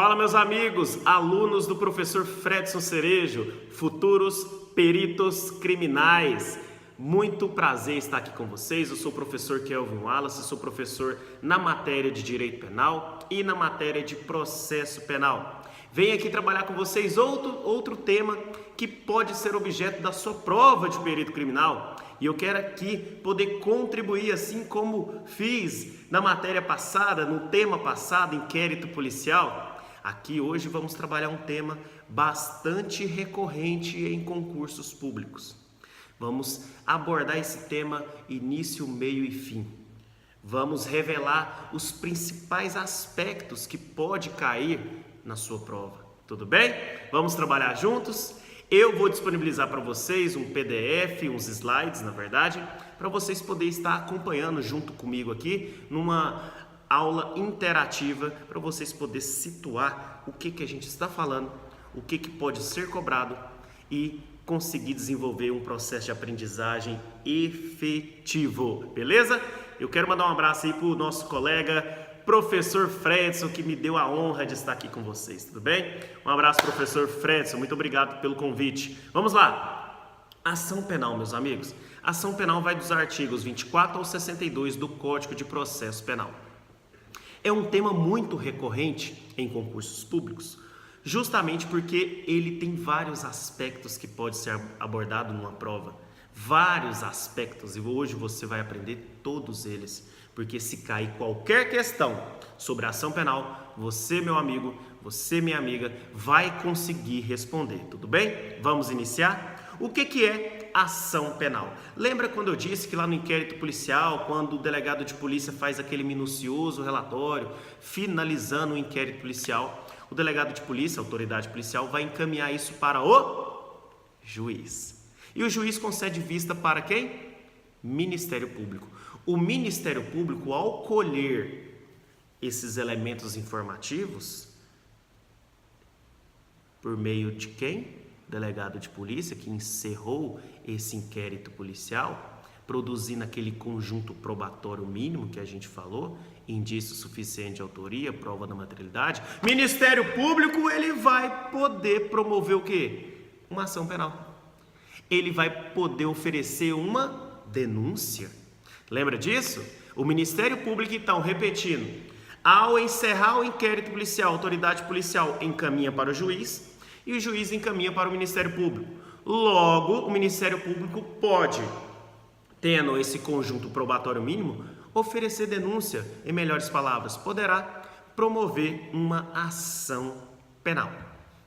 Fala, meus amigos, alunos do professor Fredson Cerejo, futuros peritos criminais. Muito prazer estar aqui com vocês. Eu sou o professor Kelvin Wallace, sou professor na matéria de Direito Penal e na matéria de Processo Penal. Venho aqui trabalhar com vocês outro tema que pode ser objeto da sua prova de perito criminal. E eu quero aqui poder contribuir, assim como fiz na matéria passada, no tema passado, inquérito policial. Aqui hoje vamos trabalhar um tema bastante recorrente em concursos públicos. Vamos abordar esse tema início, meio e fim. Vamos revelar os principais aspectos que pode cair na sua prova. Tudo bem? Vamos trabalhar juntos? Eu vou disponibilizar para vocês um PDF, uns slides, na verdade, para vocês poderem estar acompanhando junto comigo aqui numa aula interativa, para vocês poderem situar o que a gente está falando, o que pode ser cobrado e conseguir desenvolver um processo de aprendizagem efetivo, beleza? Eu quero mandar um abraço aí para o nosso colega professor Fredson, que me deu a honra de estar aqui com vocês, tudo bem? Um abraço, professor Fredson, muito obrigado pelo convite. Vamos lá! Ação penal, meus amigos. Ação penal vai dos artigos 24 ao 62 do Código de Processo Penal. É um tema muito recorrente em concursos públicos, justamente porque ele tem vários aspectos que pode ser abordado numa prova. Vários aspectos, e hoje você vai aprender todos eles, porque se cair qualquer questão sobre a ação penal, você, meu amigo, você, minha amiga, vai conseguir responder, tudo bem? Vamos iniciar? O que é ação penal? Lembra quando eu disse que lá no inquérito policial, quando o delegado de polícia faz aquele minucioso relatório, finalizando o inquérito policial, o delegado de polícia, a autoridade policial, vai encaminhar isso para o juiz. E o juiz concede vista para quem? Ministério Público. O Ministério Público, ao colher esses elementos informativos, por meio de quem? Delegado de polícia, que encerrou esse inquérito policial, produzindo aquele conjunto probatório mínimo que a gente falou, indício suficiente de autoria, prova da materialidade. Ministério Público, ele vai poder promover o quê? Uma ação penal. Ele vai poder oferecer uma denúncia. Lembra disso? O Ministério Público, então, repetindo, ao encerrar o inquérito policial, a autoridade policial encaminha para o juiz e o juiz encaminha para o Ministério Público. Logo, o Ministério Público pode, tendo esse conjunto probatório mínimo, oferecer denúncia, em melhores palavras, poderá promover uma ação penal.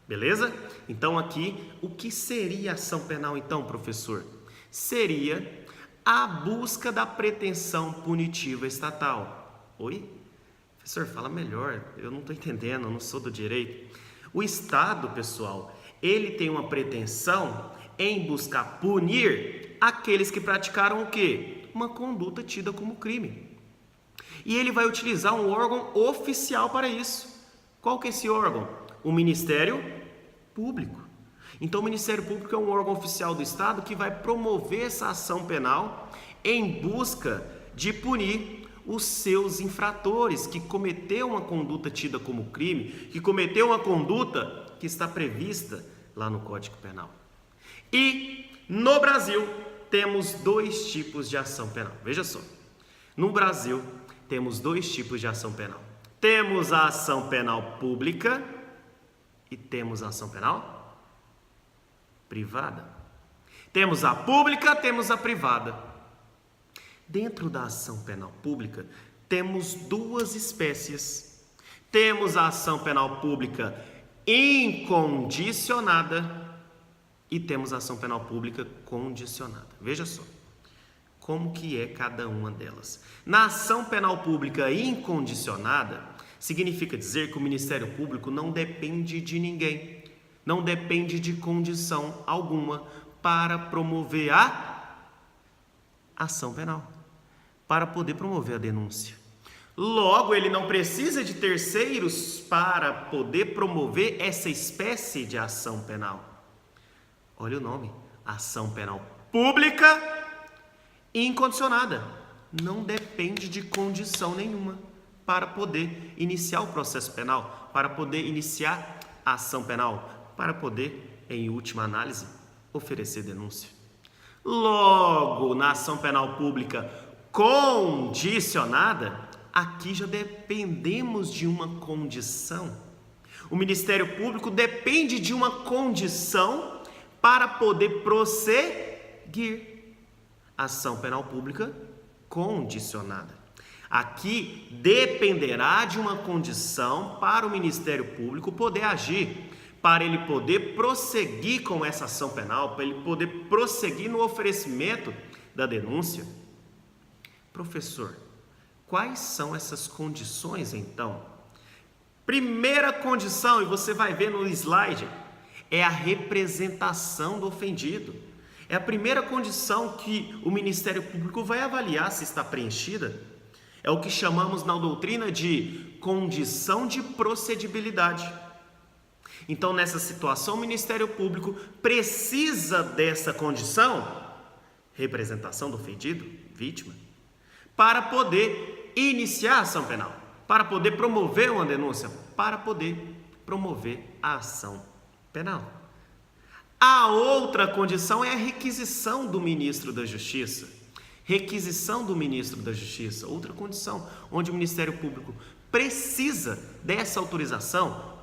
Beleza? Então aqui, o que seria ação penal então, professor? Seria a busca da pretensão punitiva estatal. Oi? Professor, fala melhor, eu não estou entendendo, eu não sou do direito. O Estado, pessoal, ele tem uma pretensão em buscar punir aqueles que praticaram o quê? Uma conduta tida como crime. E ele vai utilizar um órgão oficial para isso. Qual que é esse órgão? O Ministério Público. Então, o Ministério Público é um órgão oficial do Estado que vai promover essa ação penal em busca de punir os seus infratores, que cometeu uma conduta tida como crime, que cometeu uma conduta que está prevista lá no Código Penal. E no Brasil temos dois tipos de ação penal. Veja só, no Brasil temos dois tipos de ação penal. Temos a ação penal pública e temos a ação penal privada. Temos a pública, temos a privada. Dentro da ação penal pública, temos duas espécies. Temos a ação penal pública incondicionada e temos a ação penal pública condicionada. Veja só, como que é cada uma delas. Na ação penal pública incondicionada, significa dizer que o Ministério Público não depende de ninguém, não depende de condição alguma para promover a ação penal, para poder promover a denúncia. Logo, ele não precisa de terceiros para poder promover essa espécie de ação penal. Olha o nome, ação penal pública incondicionada. Não depende de condição nenhuma para poder iniciar o processo penal, para poder iniciar a ação penal, para poder, em última análise, oferecer denúncia. Logo, na ação penal pública condicionada, aqui já dependemos de uma condição. O Ministério Público depende de uma condição para poder prosseguir. Ação penal pública condicionada. Aqui dependerá de uma condição para o Ministério Público poder agir, para ele poder prosseguir com essa ação penal, para ele poder prosseguir no oferecimento da denúncia. Professor, quais são essas condições então? Primeira condição, e você vai ver no slide, é a representação do ofendido. É a primeira condição que o Ministério Público vai avaliar se está preenchida. É o que chamamos na doutrina de condição de procedibilidade. Então, nessa situação, o Ministério Público precisa dessa condição, representação do ofendido, vítima, para poder iniciar a ação penal, para poder promover uma denúncia, para poder promover a ação penal. A outra condição é a requisição do ministro da Justiça. Requisição do ministro da Justiça, outra condição, onde o Ministério Público precisa dessa autorização,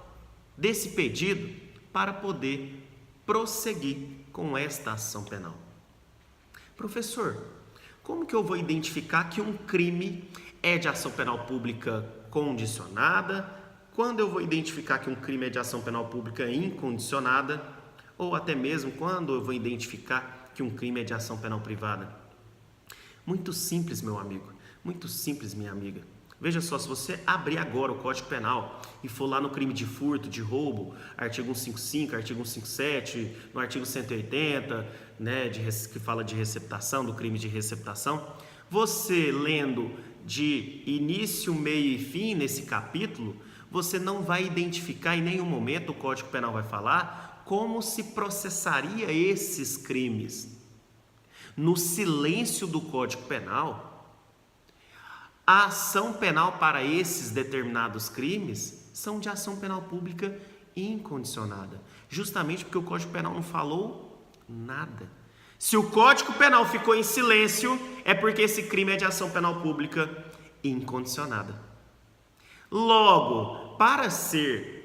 desse pedido, para poder prosseguir com esta ação penal. Professor, como que eu vou identificar que um crime é de ação penal pública condicionada? Quando eu vou identificar que um crime é de ação penal pública incondicionada? Ou até mesmo quando eu vou identificar que um crime é de ação penal privada? Muito simples, meu amigo. Muito simples, minha amiga. Veja só, se você abrir agora o Código Penal e for lá no crime de furto, de roubo, artigo 155, artigo 157, no artigo 180, né, que fala de receptação, do crime de receptação, você lendo de início, meio e fim nesse capítulo, você não vai identificar em nenhum momento, o Código Penal vai falar, como se processaria esses crimes. No silêncio do Código Penal, a ação penal para esses determinados crimes são de ação penal pública incondicionada. Justamente porque o Código Penal não falou nada. Se o Código Penal ficou em silêncio, é porque esse crime é de ação penal pública incondicionada. Logo, para ser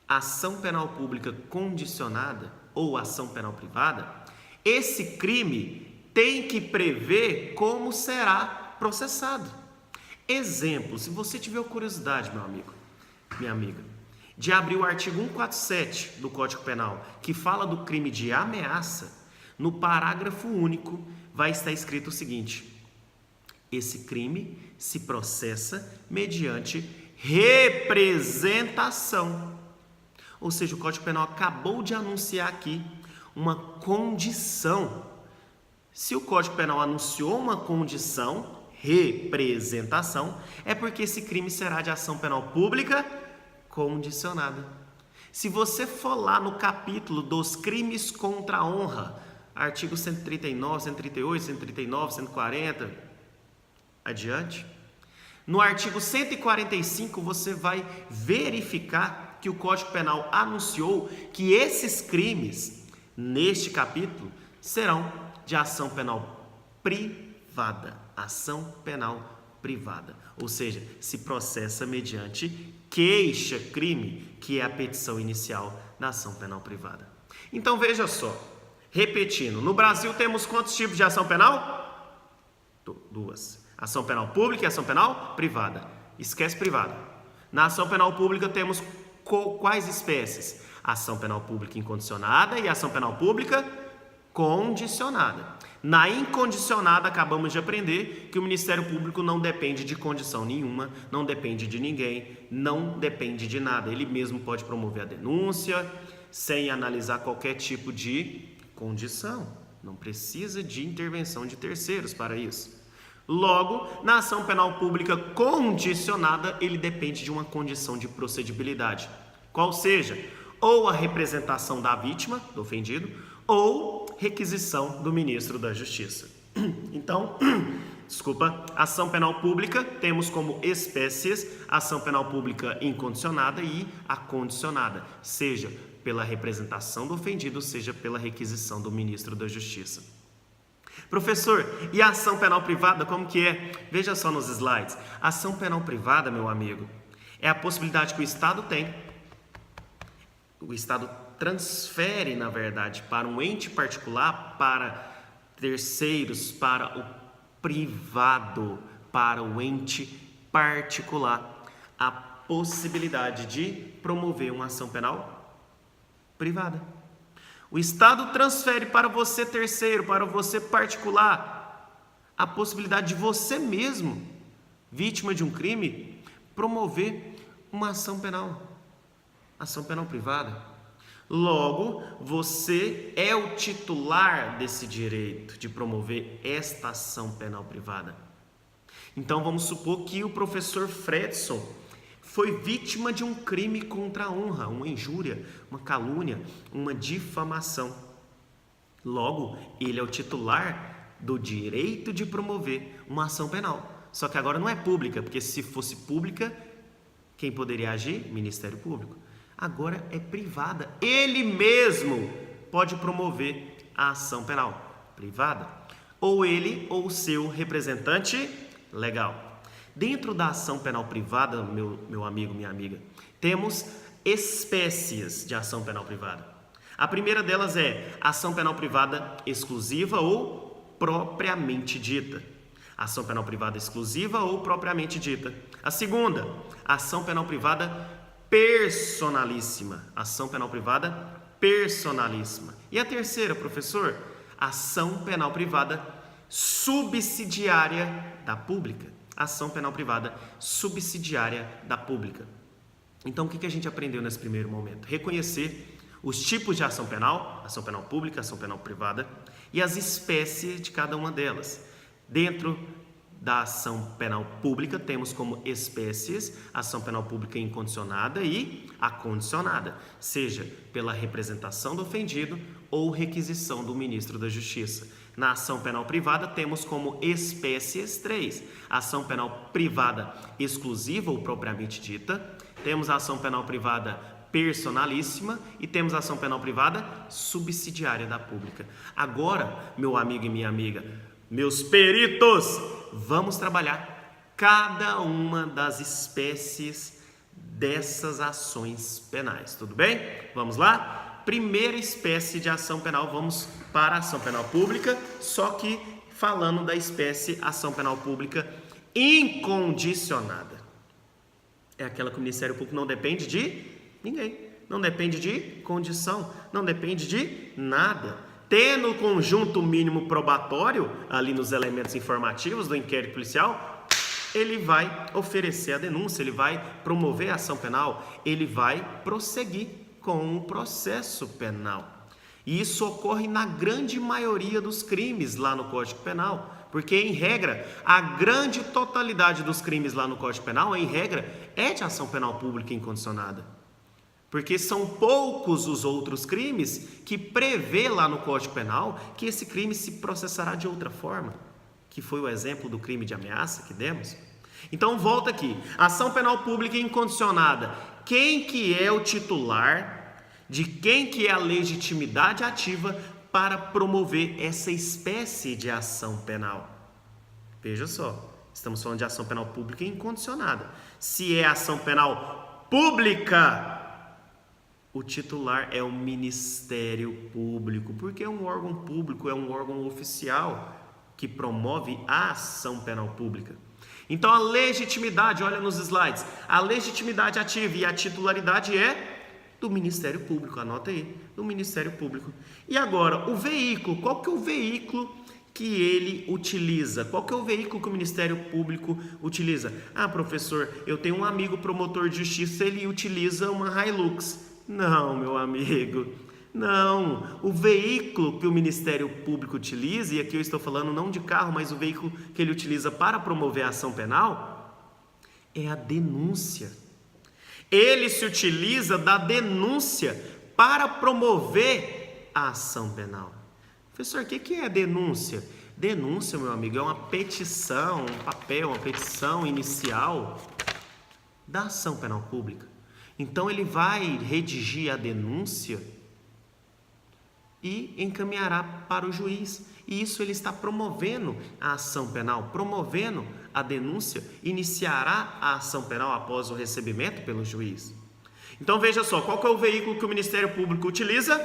ação penal pública condicionada ou ação penal privada, esse crime tem que prever como será processado. Exemplo, se você tiver curiosidade, meu amigo, minha amiga, de abrir o artigo 147 do Código Penal, que fala do crime de ameaça, no parágrafo único vai estar escrito o seguinte: esse crime se processa mediante representação. Ou seja, o Código Penal acabou de anunciar aqui uma condição. Se o Código Penal anunciou uma condição, representação, é porque esse crime será de ação penal pública condicionada. Se você for lá no capítulo dos crimes contra a honra, artigo 139, 138, 139, 140, adiante, no artigo 145 você vai verificar que o Código Penal anunciou que esses crimes, neste capítulo, serão de ação penal privada. Ação penal privada, ou seja, se processa mediante queixa-crime, que é a petição inicial da ação penal privada. Então veja só, repetindo, no Brasil temos quantos tipos de ação penal? Duas. Ação penal pública e ação penal privada. Esquece privada. Na ação penal pública temos quais espécies? Ação penal pública incondicionada e ação penal pública condicionada. Na incondicionada, acabamos de aprender que o Ministério Público não depende de condição nenhuma, não depende de ninguém, não depende de nada. Ele mesmo pode promover a denúncia sem analisar qualquer tipo de condição. Não precisa de intervenção de terceiros para isso. Logo, na ação penal pública condicionada, ele depende de uma condição de procedibilidade, qual seja, ou a representação da vítima, do ofendido, ou requisição do ministro da Justiça. Então, ação penal pública, temos como espécies ação penal pública incondicionada e acondicionada, seja pela representação do ofendido, seja pela requisição do ministro da Justiça. Professor, e a ação penal privada, como que é? Veja só nos slides. A ação penal privada, meu amigo, é a possibilidade que o Estado tem. O Estado transfere, na verdade, para um ente particular, para terceiros, para o privado, para o ente particular, a possibilidade de promover uma ação penal privada. O Estado transfere para você terceiro, para você particular, a possibilidade de você mesmo, vítima de um crime, promover uma ação penal privada. Logo, você é o titular desse direito de promover esta ação penal privada. Então, vamos supor que o professor Fredson foi vítima de um crime contra a honra, uma injúria, uma calúnia, uma difamação. Logo, ele é o titular do direito de promover uma ação penal. Só que agora não é pública, porque se fosse pública, quem poderia agir? Ministério Público. Agora é privada. Ele mesmo pode promover a ação penal privada. Ou ele ou o seu representante legal. Dentro da ação penal privada, meu amigo, minha amiga, temos espécies de ação penal privada. A primeira delas é ação penal privada exclusiva ou propriamente dita. Ação penal privada exclusiva ou propriamente dita. A segunda, ação penal privada personalíssima. Ação penal privada personalíssima. E a terceira, professor? Ação penal privada subsidiária da pública. Ação penal privada subsidiária da pública. Então, o que a gente aprendeu nesse primeiro momento? Reconhecer os tipos de ação penal pública, ação penal privada, e as espécies de cada uma delas. Dentro da ação penal pública, temos como espécies ação penal pública incondicionada e acondicionada, seja pela representação do ofendido ou requisição do ministro da Justiça. Na ação penal privada, temos como espécies 3. Ação penal privada exclusiva ou propriamente dita, temos a ação penal privada personalíssima e temos a ação penal privada subsidiária da pública. Agora, meu amigo e minha amiga, meus peritos, vamos trabalhar cada uma das espécies dessas ações penais, tudo bem? Vamos lá? Primeira espécie de ação penal, vamos para a ação penal pública, só que falando da espécie ação penal pública incondicionada. É aquela que o Ministério Público não depende de ninguém, não depende de condição, não depende de nada. Tendo o conjunto mínimo probatório ali nos elementos informativos do inquérito policial, ele vai oferecer a denúncia, ele vai promover a ação penal, ele vai prosseguir com o processo penal. E isso ocorre na grande maioria dos crimes lá no Código Penal, porque, em regra, a grande totalidade dos crimes lá no Código Penal, em regra, é de ação penal pública incondicionada. Porque são poucos os outros crimes que prevê lá no Código Penal que esse crime se processará de outra forma, que foi o exemplo do crime de ameaça que demos. Então, volta aqui. Ação penal pública incondicionada. Quem que é o titular, de quem que é a legitimidade ativa para promover essa espécie de ação penal? Veja só, estamos falando de ação penal pública incondicionada. Se é ação penal pública, o titular é o Ministério Público, porque é um órgão público, é um órgão oficial que promove a ação penal pública. Então a legitimidade, olha nos slides, a legitimidade ativa e a titularidade é do Ministério Público, anota aí, do Ministério Público. E agora, o veículo, qual que é o veículo que ele utiliza? Qual que é o veículo que o Ministério Público utiliza? Ah, professor, eu tenho um amigo promotor de justiça, ele utiliza uma Hilux. Não, meu amigo, não. O veículo que o Ministério Público utiliza, e aqui eu estou falando não de carro, mas o veículo que ele utiliza para promover a ação penal, é a denúncia. Ele se utiliza da denúncia para promover a ação penal. Professor, o que é denúncia? Denúncia, meu amigo, é uma petição, um papel, uma petição inicial da ação penal pública. Então ele vai redigir a denúncia e encaminhará para o juiz. E isso ele está promovendo a ação penal, promovendo a denúncia, iniciará a ação penal após o recebimento pelo juiz. Então veja só, qual que é o veículo que o Ministério Público utiliza?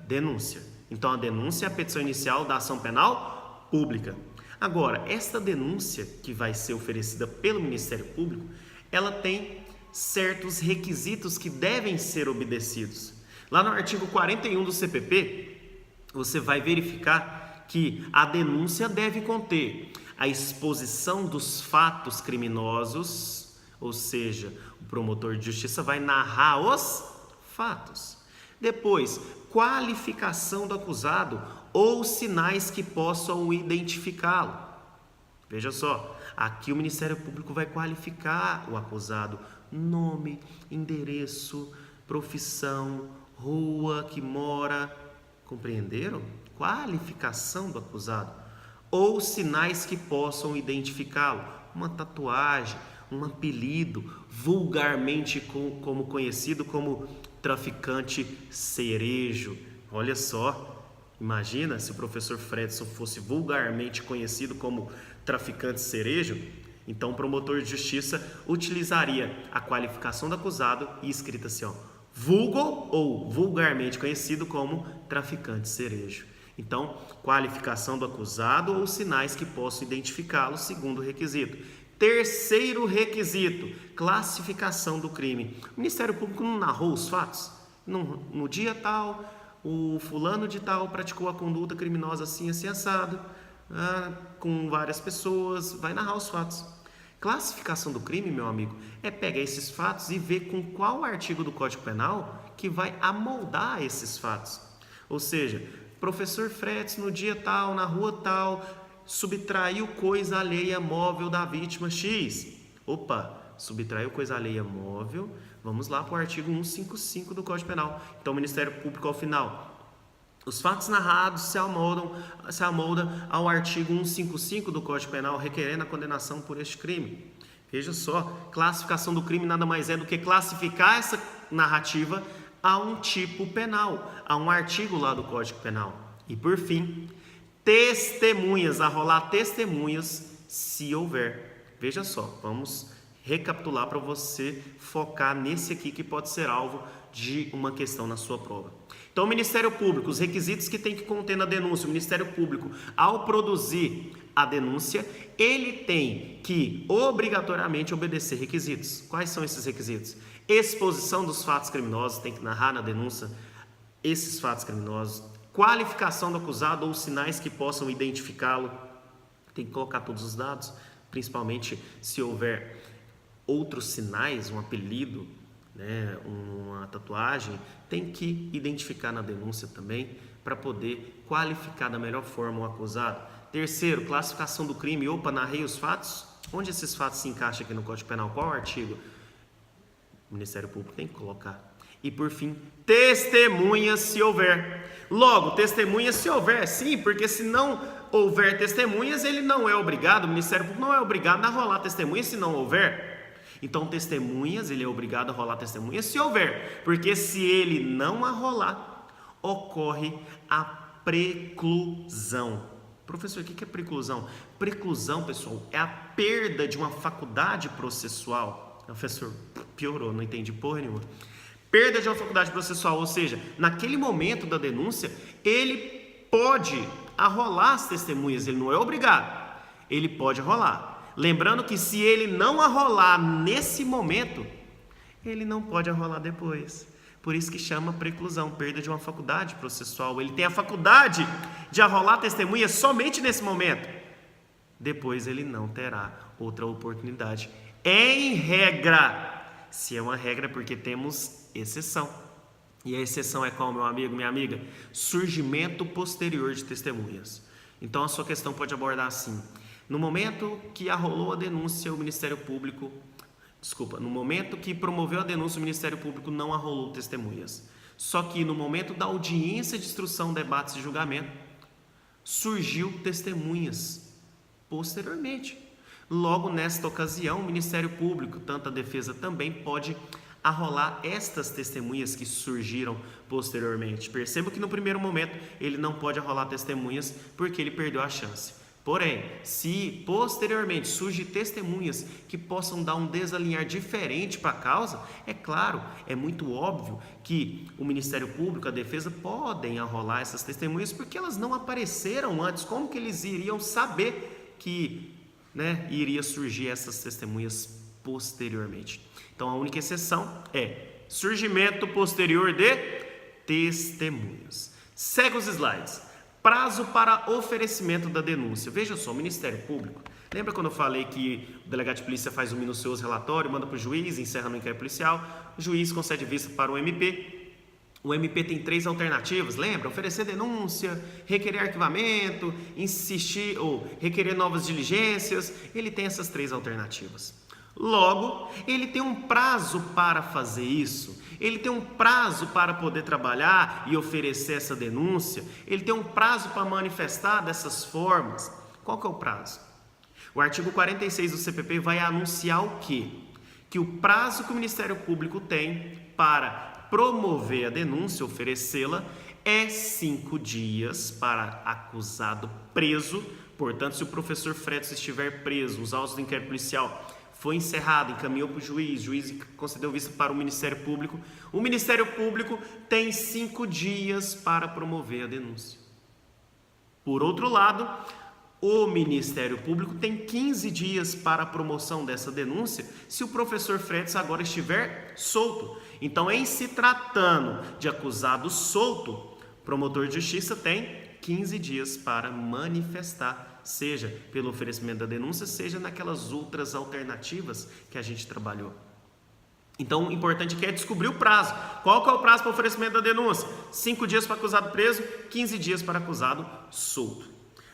Denúncia. Então a denúncia é a petição inicial da ação penal pública. Agora, esta denúncia que vai ser oferecida pelo Ministério Público, ela tem certos requisitos que devem ser obedecidos. Lá no artigo 41 do CPP, você vai verificar que a denúncia deve conter a exposição dos fatos criminosos, ou seja, o promotor de justiça vai narrar os fatos. Depois, qualificação do acusado ou sinais que possam identificá-lo. Veja só, aqui o Ministério Público vai qualificar o acusado: nome, endereço, profissão, rua que mora. Compreenderam? Qualificação do acusado ou sinais que possam identificá-lo. Uma tatuagem, um apelido, vulgarmente como conhecido como traficante cerejo. Olha só, imagina se o professor Fredson fosse vulgarmente conhecido como traficante cerejo. Então o promotor de justiça utilizaria a qualificação do acusado e escrita assim, ó, vulgo ou vulgarmente conhecido como traficante cerejo. Então, qualificação do acusado ou sinais que possam identificá-lo, segundo requisito. Terceiro requisito, classificação do crime. O Ministério Público não narrou os fatos? No dia tal, o fulano de tal praticou a conduta criminosa assim, assim, assado, com várias pessoas, vai narrar os fatos. Classificação do crime, meu amigo, é pegar esses fatos e ver com qual artigo do Código Penal que vai amoldar esses fatos. Ou seja, professor Fretes, no dia tal, na rua tal, subtraiu coisa alheia móvel da vítima X. Opa, subtraiu coisa alheia móvel, vamos lá para o artigo 155 do Código Penal. Então o Ministério Público, ao final, os fatos narrados se amoldam ao artigo 155 do Código Penal, requerendo a condenação por este crime. Veja só, classificação do crime nada mais é do que classificar essa narrativa a um tipo penal, a um artigo lá do Código Penal. E por fim, testemunhas, arrolar testemunhas se houver. Veja só, vamos recapitular para você focar nesse aqui que pode ser alvo de uma questão na sua prova. Então, o Ministério Público, os requisitos que tem que conter na denúncia, o Ministério Público, ao produzir a denúncia, ele tem que obrigatoriamente obedecer requisitos. Quais são esses requisitos? Exposição dos fatos criminosos, tem que narrar na denúncia esses fatos criminosos. Qualificação do acusado ou sinais que possam identificá-lo, tem que colocar todos os dados, principalmente se houver outros sinais, um apelido, uma tatuagem, tem que identificar na denúncia também para poder qualificar da melhor forma o acusado. Terceiro, classificação do crime. Opa, narrei os fatos? Onde esses fatos se encaixam aqui no Código Penal? Qual artigo? O Ministério Público tem que colocar. E por fim, testemunhas se houver. Logo, testemunhas se houver, sim, porque se não houver testemunhas, ele não é obrigado, o Ministério Público não é obrigado a rolar testemunhas se não houver. Então, testemunhas, ele é obrigado a rolar testemunhas se houver, porque se ele não arrolar, ocorre a preclusão. Professor, o que é preclusão? Preclusão, pessoal, é a perda de uma faculdade processual. Professor, piorou, não entendi porra nenhuma. Perda de uma faculdade processual, ou seja, naquele momento da denúncia, ele pode arrolar as testemunhas, ele não é obrigado, ele pode arrolar. Lembrando que se ele não arrolar nesse momento, ele não pode arrolar depois. Por isso que chama preclusão, perda de uma faculdade processual. Ele tem a faculdade de arrolar testemunhas somente nesse momento. Depois ele não terá outra oportunidade. Em regra, se é uma regra, porque temos exceção. E a exceção é qual, meu amigo, minha amiga? Surgimento posterior de testemunhas. Então a sua questão pode abordar assim: no momento que arrolou a denúncia, o Ministério Público, no momento que promoveu a denúncia, o Ministério Público não arrolou testemunhas. Só que no momento da audiência de instrução, debates e julgamento, surgiu testemunhas posteriormente. Logo, nesta ocasião, o Ministério Público, tanto a defesa também, pode arrolar estas testemunhas que surgiram posteriormente. Perceba que no primeiro momento ele não pode arrolar testemunhas porque ele perdeu a chance. Porém, se posteriormente surgem testemunhas que possam dar um desalinhar diferente para a causa, é claro, é muito óbvio que o Ministério Público, a defesa, podem arrolar essas testemunhas porque elas não apareceram antes. Como que eles iriam saber que iria surgir essas testemunhas posteriormente? Então, a única exceção é surgimento posterior de testemunhas. Segue os slides. Prazo para oferecimento da denúncia. Veja só, o Ministério Público. Lembra quando eu falei que o delegado de polícia faz um minucioso relatório, manda para o juiz, encerra no inquérito policial, o juiz concede vista para o MP. O MP tem 3 alternativas, lembra? Oferecer denúncia, requerer arquivamento, insistir ou requerer novas diligências. Ele tem essas 3 alternativas. Logo, ele tem um prazo para fazer isso, ele tem um prazo para poder trabalhar e oferecer essa denúncia, ele tem um prazo para manifestar dessas formas. Qual que é o prazo? O artigo 46 do CPP vai anunciar o quê? Que o prazo que o Ministério Público tem para promover a denúncia, oferecê-la, é 5 dias para acusado preso. Portanto, se o professor Fredson estiver preso, os autos do inquérito policial foi encerrado, encaminhou para o juiz concedeu vista para o Ministério Público tem 5 dias para promover a denúncia. Por outro lado, o Ministério Público tem 15 dias para a promoção dessa denúncia se o professor Fredson agora estiver solto. Então, em se tratando de acusado solto, o promotor de justiça tem 15 dias para manifestar, seja pelo oferecimento da denúncia, seja naquelas outras alternativas que a gente trabalhou. Então, o importante aqui é descobrir o prazo. Qual que é o prazo para o oferecimento da denúncia? 5 dias para acusado preso, 15 dias para acusado solto.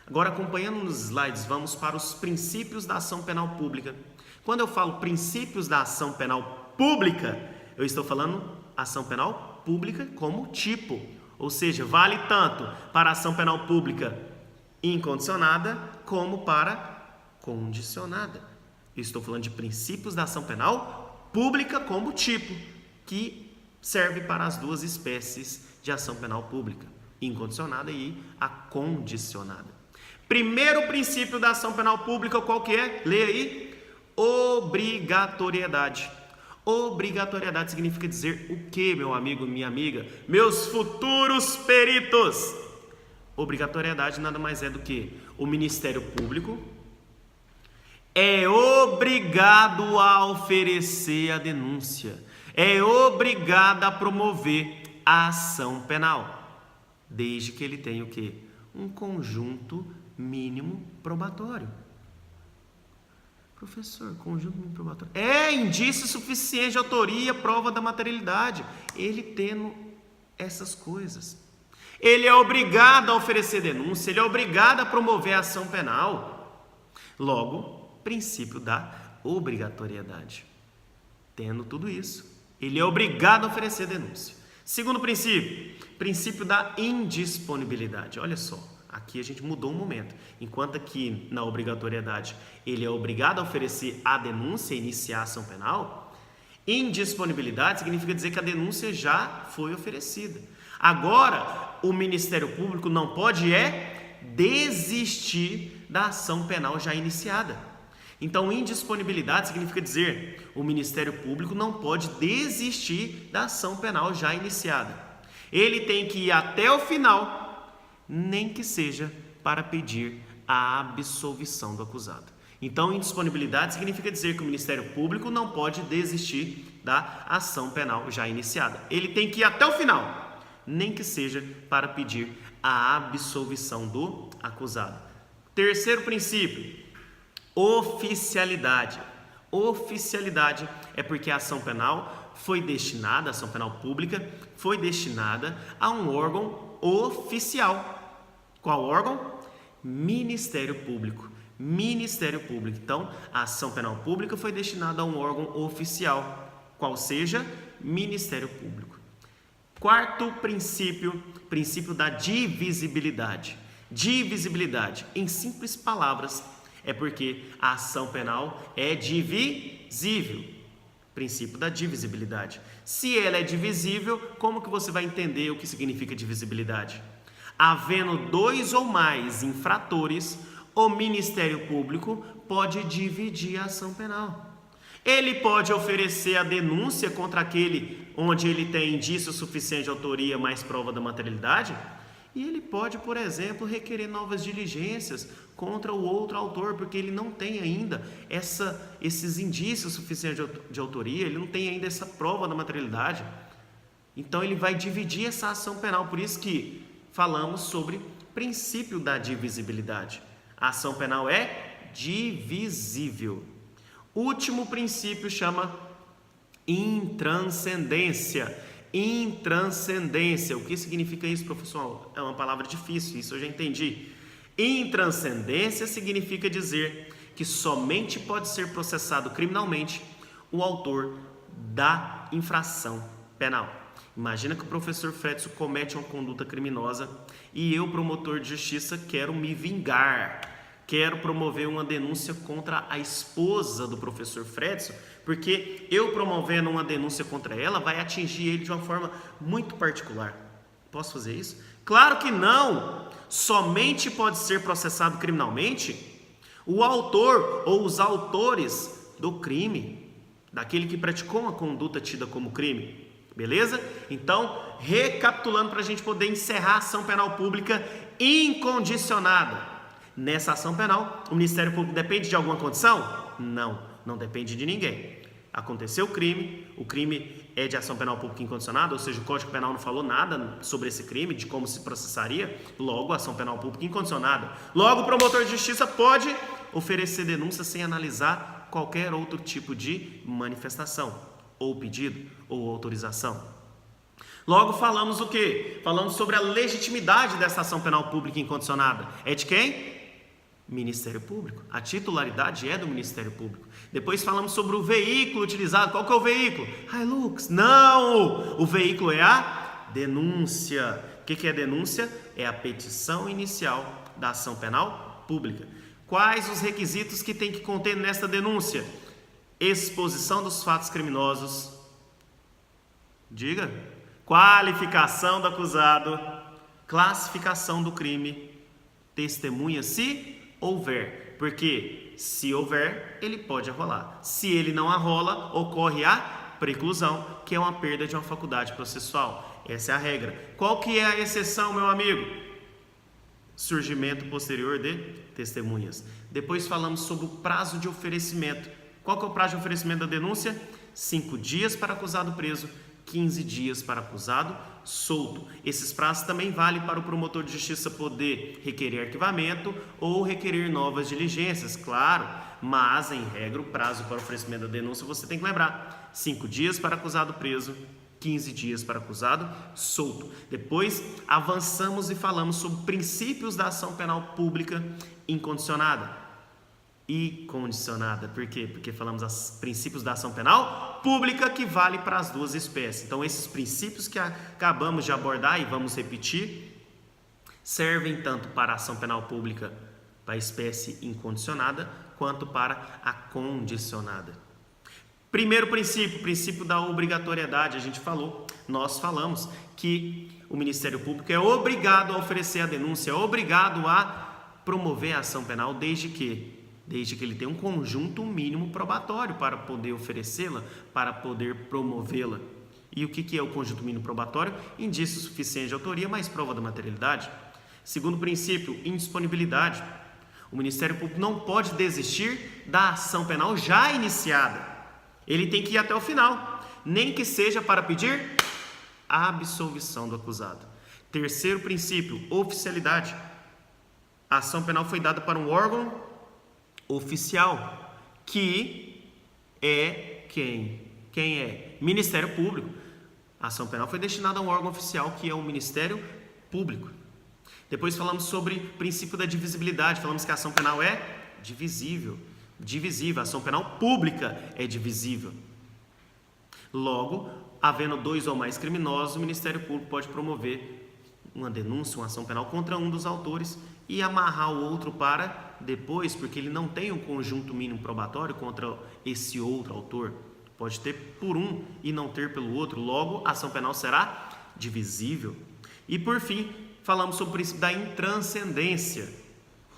Agora, acompanhando nos slides, vamos para os princípios da ação penal pública. Quando eu falo princípios da ação penal pública, eu estou falando ação penal pública como tipo. Ou seja, vale tanto para a ação penal pública incondicionada como para condicionada. Eu estou falando de princípios da ação penal pública como tipo, que serve para as 2 espécies de ação penal pública, incondicionada e a condicionada. Primeiro princípio da ação penal pública, qual que é? Leia aí. Obrigatoriedade. Obrigatoriedade significa dizer o que, meu amigo, minha amiga? Meus futuros peritos! Obrigatoriedade nada mais é do que o Ministério Público é obrigado a oferecer a denúncia, é obrigado a promover a ação penal, desde que ele tenha o quê? Um conjunto mínimo probatório. Professor, conjunto mínimo probatório. É indício suficiente de autoria, prova da materialidade. Ele tendo essas coisas. Ele é obrigado a oferecer denúncia, ele é obrigado a promover a ação penal. Logo, princípio da obrigatoriedade. Tendo tudo isso, ele é obrigado a oferecer denúncia. Segundo princípio, princípio da indisponibilidade. Olha só, aqui a gente mudou um momento. Enquanto aqui na obrigatoriedade ele é obrigado a oferecer a denúncia e iniciar a ação penal, indisponibilidade significa dizer que a denúncia já foi oferecida. Agora, o Ministério Público não pode desistir da ação penal já iniciada. Então, indisponibilidade significa dizer o Ministério Público não pode desistir da ação penal já iniciada. Ele tem que ir até o final, nem que seja para pedir a absolvição do acusado. Então, indisponibilidade significa dizer que o Ministério Público não pode desistir da ação penal já iniciada. Ele tem que ir até o final, nem que seja para pedir a absolvição do acusado. Terceiro princípio, oficialidade. Oficialidade é porque a ação penal foi destinada, a ação penal pública foi destinada a um órgão oficial. Qual órgão? Ministério Público. Ministério Público. Então, a ação penal pública foi destinada a um órgão oficial, qual seja Ministério Público. Quarto princípio, princípio da divisibilidade. Divisibilidade, em simples palavras, é porque a ação penal é divisível. Princípio da divisibilidade. Se ela é divisível, como que você vai entender o que significa divisibilidade? Havendo 2 ou mais infratores, o Ministério Público pode dividir a ação penal. Ele pode oferecer a denúncia contra aquele onde ele tem indício suficiente de autoria mais prova da materialidade, e ele pode, por exemplo, requerer novas diligências contra o outro autor, porque ele não tem ainda esses indícios suficientes de autoria, ele não tem ainda essa prova da materialidade. Então ele vai dividir essa ação penal, por isso que falamos sobre princípio da divisibilidade. A ação penal é divisível. Último princípio chama intranscendência. Intranscendência. O que significa isso, professor? É uma palavra difícil, isso eu já entendi. Intranscendência significa dizer que somente pode ser processado criminalmente o autor da infração penal. Imagina que o professor Fredson comete uma conduta criminosa e eu, promotor de justiça, quero me vingar. Quero promover uma denúncia contra a esposa do professor Fredson, porque eu promovendo uma denúncia contra ela vai atingir ele de uma forma muito particular. Posso fazer isso? Claro que não! Somente pode ser processado criminalmente o autor ou os autores do crime, daquele que praticou uma conduta tida como crime. Beleza? Então, recapitulando para a gente poder encerrar a ação penal pública incondicionada. Nessa ação penal, o Ministério Público depende de alguma condição? Não, não depende de ninguém. Aconteceu o crime é de ação penal pública incondicionada, ou seja, o Código Penal não falou nada sobre esse crime, de como se processaria, logo, ação penal pública incondicionada. Logo, o promotor de justiça pode oferecer denúncia sem analisar qualquer outro tipo de manifestação, ou pedido, ou autorização. Logo, falamos o quê? Falamos sobre a legitimidade dessa ação penal pública incondicionada. É de quem? Ministério Público. A titularidade é do Ministério Público. Depois falamos sobre o veículo utilizado. Qual que é o veículo? Hilux. Não! O veículo é a denúncia. O que é denúncia? É a petição inicial da ação penal pública. Quais os requisitos que tem que conter nesta denúncia? Exposição dos fatos criminosos. Diga. Qualificação do acusado. Classificação do crime. Testemunha se houver, porque se houver, ele pode arrolar. Se ele não arrola, ocorre a preclusão, que é uma perda de uma faculdade processual. Essa é a regra. Qual que é a exceção, meu amigo? Surgimento posterior de testemunhas. Depois falamos sobre o prazo de oferecimento. Qual que é o prazo de oferecimento da denúncia? 5 dias para acusado preso, 15 dias para acusado solto. Esses prazos também valem para o promotor de justiça poder requerer arquivamento ou requerer novas diligências, claro, mas em regra o prazo para oferecimento da denúncia você tem que lembrar: 5 dias para acusado preso, 15 dias para acusado solto. Depois avançamos e falamos sobre princípios da ação penal pública incondicionada. E condicionada, por quê? Porque falamos os princípios da ação penal pública que vale para as duas espécies. Então esses princípios que acabamos de abordar e vamos repetir servem tanto para a ação penal pública para a espécie incondicionada quanto para a condicionada. Primeiro princípio, princípio da obrigatoriedade. Nós falamos que o Ministério Público é obrigado a oferecer a denúncia, é obrigado a promover a ação penal desde que ele tenha um conjunto mínimo probatório para poder oferecê-la, para poder promovê-la. E o que é o conjunto mínimo probatório? Indício suficiente de autoria, mais prova da materialidade. Segundo princípio, indisponibilidade. O Ministério Público não pode desistir da ação penal já iniciada. Ele tem que ir até o final, nem que seja para pedir a absolvição do acusado. Terceiro princípio, oficialidade. A ação penal foi dada para um órgão oficial, que é quem? Quem é? Ministério Público. A ação penal foi destinada a um órgão oficial, que é o Ministério Público. Depois falamos sobre o princípio da divisibilidade. Falamos que a ação penal é divisível. A ação penal pública é divisível. Logo, havendo 2 ou mais criminosos, o Ministério Público pode promover uma denúncia, uma ação penal contra um dos autores e amarrar o outro para depois, porque ele não tem um conjunto mínimo probatório contra esse outro autor. Pode ter por um e não ter pelo outro, logo a ação penal será divisível. E por fim, falamos sobre o princípio da intranscendência.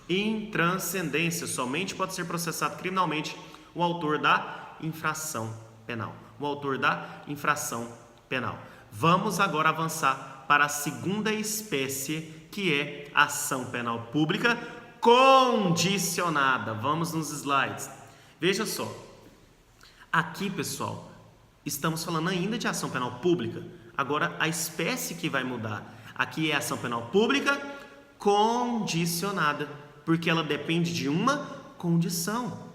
Intranscendência, somente pode ser processado criminalmente o autor da infração penal. O autor da infração penal. Vamos agora avançar para a segunda espécie, que é a ação penal pública condicionada. Vamos nos slides. Veja só. Aqui, pessoal, estamos falando ainda de ação penal pública. Agora, a espécie que vai mudar. Aqui é a ação penal pública condicionada, porque ela depende de uma condição.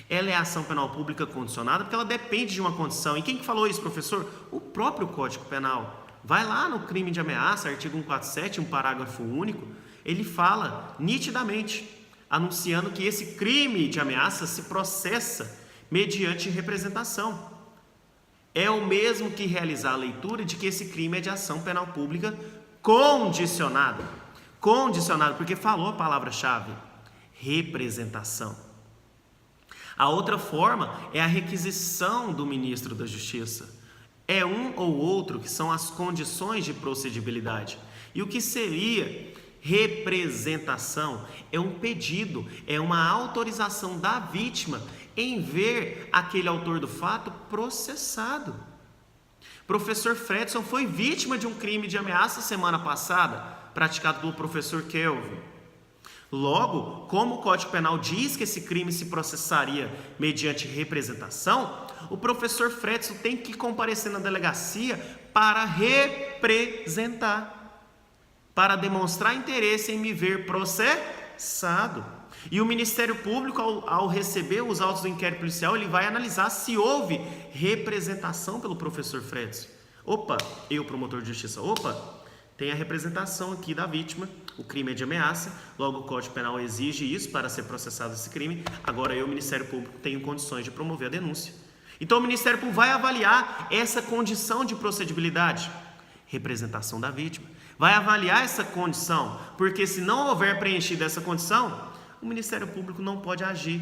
Ela é a ação penal pública condicionada porque ela depende de uma condição. E quem que falou isso, professor? O próprio Código Penal. Vai lá no crime de ameaça, artigo 147, um parágrafo único, ele fala nitidamente, anunciando que esse crime de ameaça se processa mediante representação. É o mesmo que realizar a leitura de que esse crime é de ação penal pública condicionada. Condicionada, porque falou a palavra-chave, representação. A outra forma é a requisição do ministro da Justiça. É um ou outro que são as condições de procedibilidade. E o que seria representação? É um pedido, é uma autorização da vítima em ver aquele autor do fato processado. Professor Fredson foi vítima de um crime de ameaça semana passada, praticado pelo professor Kelvin. Logo, como o Código Penal diz que esse crime se processaria mediante representação, o professor Fredson tem que comparecer na delegacia para representar, para demonstrar interesse em me ver processado. E o Ministério Público, ao receber os autos do inquérito policial, ele vai analisar se houve representação pelo professor Fredson. Opa, eu, promotor de justiça, tem a representação aqui da vítima, o crime é de ameaça, logo o Código Penal exige isso para ser processado esse crime, agora eu, Ministério Público, tenho condições de promover a denúncia. Então o Ministério Público vai avaliar essa condição de procedibilidade, representação da vítima, vai avaliar essa condição, porque se não houver preenchida essa condição, o Ministério Público não pode agir,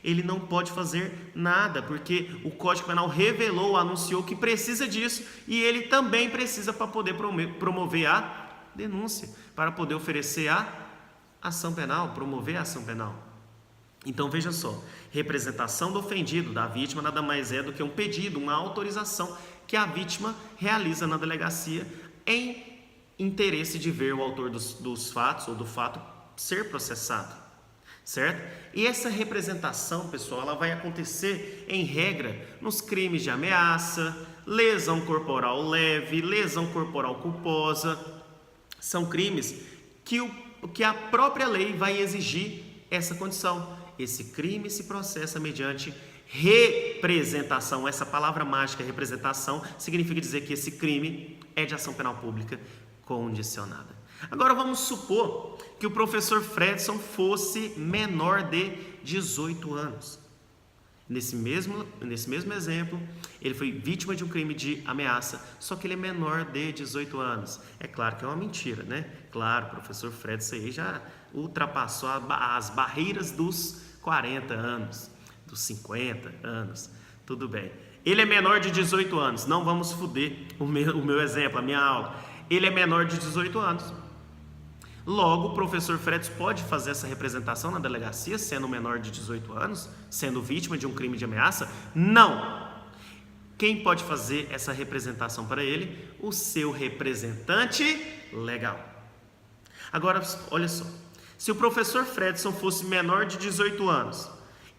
ele não pode fazer nada, porque o Código Penal revelou, anunciou que precisa disso e ele também precisa para poder promover a denúncia, para poder oferecer a ação penal, promover a ação penal. Então veja só, representação do ofendido, da vítima, nada mais é do que um pedido, uma autorização que a vítima realiza na delegacia em interesse de ver o autor dos fatos ou do fato ser processado. Certo? E essa representação, pessoal, ela vai acontecer, em regra, nos crimes de ameaça, lesão corporal leve, lesão corporal culposa. São crimes que a própria lei vai exigir essa condição. Esse crime se processa mediante representação. Essa palavra mágica, representação, significa dizer que esse crime é de ação penal pública condicionada. Agora vamos supor que o professor Fredson fosse menor de 18 anos. Nesse mesmo exemplo, ele foi vítima de um crime de ameaça, só que ele é menor de 18 anos. É claro que é uma mentira, né? Claro, o professor Fredson aí já ultrapassou as barreiras dos 40 anos, dos 50 anos. Tudo bem. Ele é menor de 18 anos. Não vamos foder o meu exemplo, a minha aula. Ele é menor de 18 anos. Logo, o professor Fredson pode fazer essa representação na delegacia, sendo menor de 18 anos, sendo vítima de um crime de ameaça? Não! Quem pode fazer essa representação para ele? O seu representante legal. Agora, olha só, se o professor Fredson fosse menor de 18 anos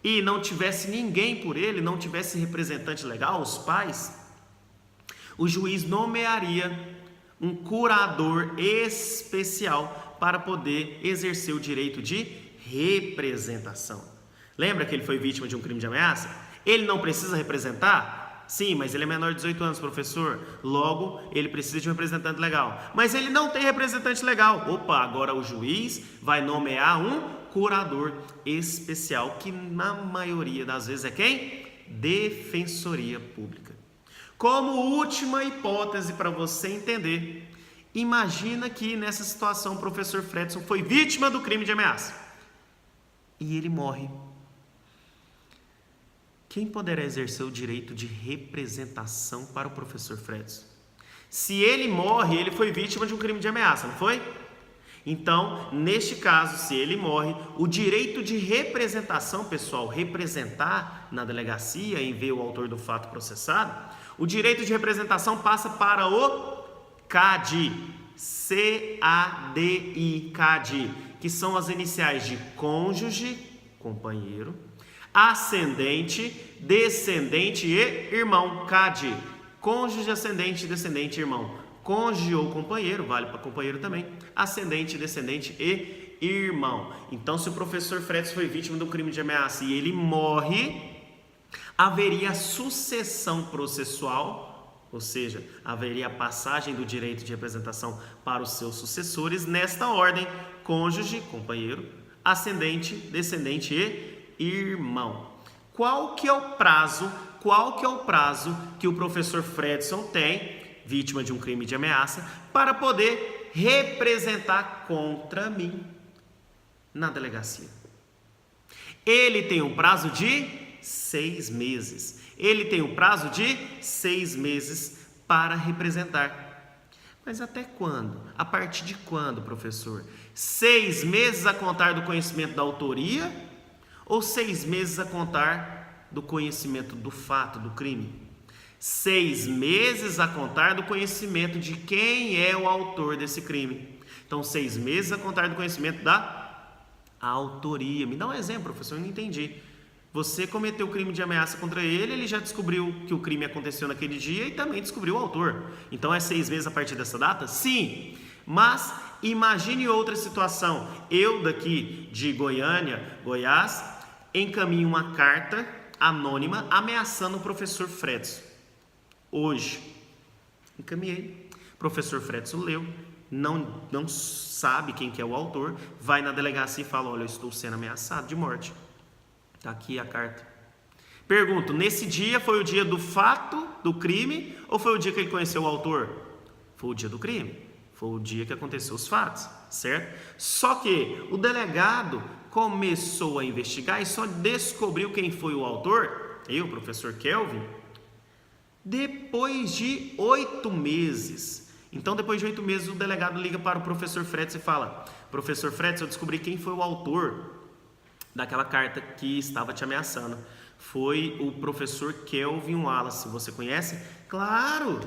e não tivesse ninguém por ele, não tivesse representante legal, os pais, o juiz nomearia um curador especial para poder exercer o direito de representação. Lembra que ele foi vítima de um crime de ameaça? Ele não precisa representar? Sim, mas ele é menor de 18 anos, professor. Logo, ele precisa de um representante legal. Mas ele não tem representante legal. Opa, agora o juiz vai nomear um curador especial, que na maioria das vezes é quem? Defensoria Pública. Como última hipótese para você entender, Imagina que nessa situação o professor Fredson foi vítima do crime de ameaça. E ele morre. Quem poderá exercer o direito de representação para o professor Fredson? Se ele morre, ele foi vítima de um crime de ameaça, não foi? Então, neste caso, se ele morre, o direito de representação, pessoal, representar na delegacia em ver o autor do fato processado, o direito de representação passa para o CADI, C-A-D-I, CADI, que são as iniciais de cônjuge, companheiro, ascendente, descendente e irmão, CADI, cônjuge, ascendente, descendente, irmão. Cônjuge ou companheiro, vale para companheiro também, ascendente, descendente e irmão. Então, se o professor Fredson foi vítima de um crime de ameaça e ele morre, haveria sucessão processual, ou seja, haveria a passagem do direito de representação para os seus sucessores nesta ordem: cônjuge, companheiro, ascendente, descendente e irmão. Qual que é o prazo que o professor Fredson tem, vítima de um crime de ameaça, para poder representar contra mim na delegacia? Ele tem um prazo de 6 meses. Ele tem um prazo de 6 meses para representar. Mas até quando? A partir de quando, professor? 6 meses a contar do conhecimento da autoria ou 6 meses a contar do conhecimento do fato, do crime? 6 meses a contar do conhecimento de quem é o autor desse crime. Então, 6 meses a contar do conhecimento da autoria. Me dá um exemplo, professor, eu não entendi. Você cometeu crime de ameaça contra ele, ele já descobriu que o crime aconteceu naquele dia e também descobriu o autor. Então, é 6 meses a partir dessa data? Sim, mas imagine outra situação. Eu daqui de Goiânia, Goiás, encaminho uma carta anônima ameaçando o professor Fredson. Hoje, encaminhei, o professor Fredson leu, não sabe quem que é o autor, vai na delegacia e fala: olha, eu estou sendo ameaçado de morte. Está aqui a carta. Pergunto, nesse dia foi o dia do fato, do crime, ou foi o dia que ele conheceu o autor? Foi o dia do crime, foi o dia que aconteceu os fatos, certo? Só que o delegado começou a investigar e só descobriu quem foi o autor, eu, professor Kelvin, depois de 8 meses. Então, depois de 8 meses, o delegado liga para o professor Fredson e fala: professor Fredson, eu descobri quem foi o autor daquela carta que estava te ameaçando. Foi o professor Kelvin Wallace. Você conhece? Claro,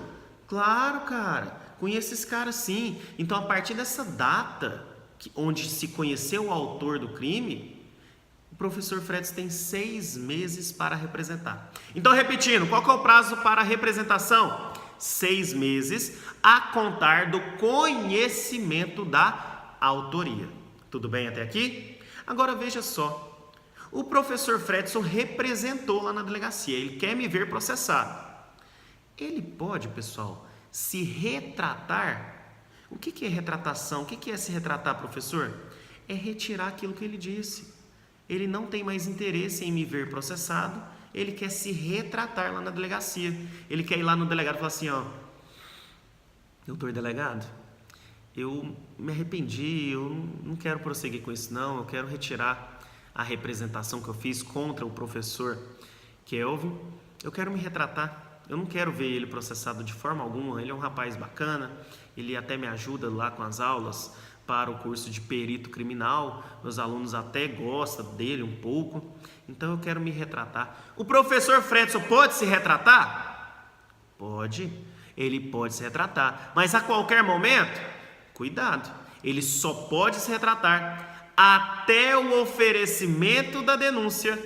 cara. Conheço esse cara sim. Então, a partir dessa data, onde se conheceu o autor do crime, o professor Fredson tem 6 meses para representar. Então, repetindo, qual que é o prazo para a representação? 6 meses a contar do conhecimento da autoria. Tudo bem até aqui? Agora veja só. O professor Fredson representou lá na delegacia. Ele quer me ver processado. Ele pode, pessoal, se retratar. O que é retratação? O que é se retratar, professor? É retirar aquilo que ele disse. Ele não tem mais interesse em me ver processado, ele quer se retratar lá na delegacia. Ele quer ir lá no delegado e falar assim: ó, doutor delegado, eu me arrependi, eu não quero prosseguir com isso não, eu quero retirar a representação que eu fiz contra o professor Kelvin, eu quero me retratar, eu não quero ver ele processado de forma alguma, ele é um rapaz bacana, ele até me ajuda lá com as aulas para o curso de perito criminal, meus alunos até gostam dele um pouco, então eu quero me retratar. O professor Fredson pode se retratar? Pode, ele pode se retratar, mas a qualquer momento, cuidado, ele só pode se retratar até o oferecimento da denúncia.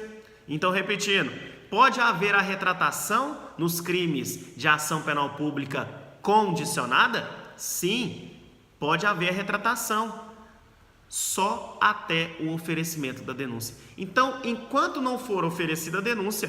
Então, repetindo, pode haver a retratação nos crimes de ação penal pública condicionada? Sim. Pode haver retratação, só até o oferecimento da denúncia. Então, enquanto não for oferecida a denúncia,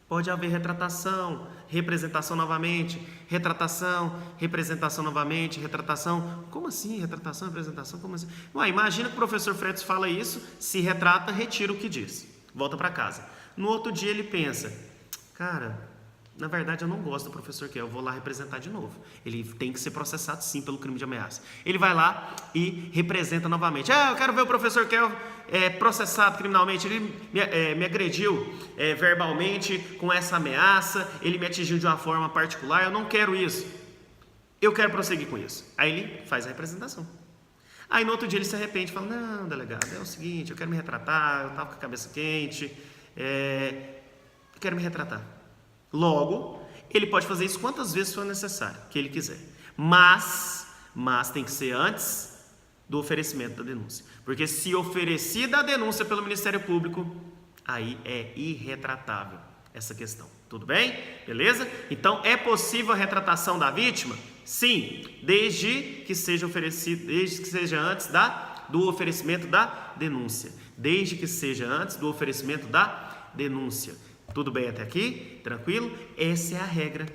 pode haver retratação, representação novamente, retratação, representação novamente, retratação. Como assim? Retratação, representação? Como assim? Ué, imagina que o professor Fredson fala isso, se retrata, retira o que diz, volta para casa. No outro dia ele pensa: cara, na verdade eu não gosto do professor Kelvin, eu vou lá representar de novo. Ele tem que ser processado sim pelo crime de ameaça. Ele vai lá e representa novamente. Eu quero ver o professor Kelvin processado criminalmente. Ele me agrediu verbalmente com essa ameaça, ele me atingiu de uma forma particular, eu não quero isso. Eu quero prosseguir com isso. Aí ele faz a representação. Aí no outro dia ele se arrepende e fala, não, delegado, é o seguinte, eu quero me retratar, eu estava com a cabeça quente, eu quero me retratar. Logo, ele pode fazer isso quantas vezes for necessário, que ele quiser. Mas tem que ser antes do oferecimento da denúncia. Porque se oferecida a denúncia pelo Ministério Público, aí é irretratável essa questão. Tudo bem? Beleza? Então, é possível a retratação da vítima? Sim, desde que seja oferecido, desde que seja antes do oferecimento da denúncia. Desde que seja antes do oferecimento da denúncia. Tudo bem até aqui? Tranquilo? Essa é a regra.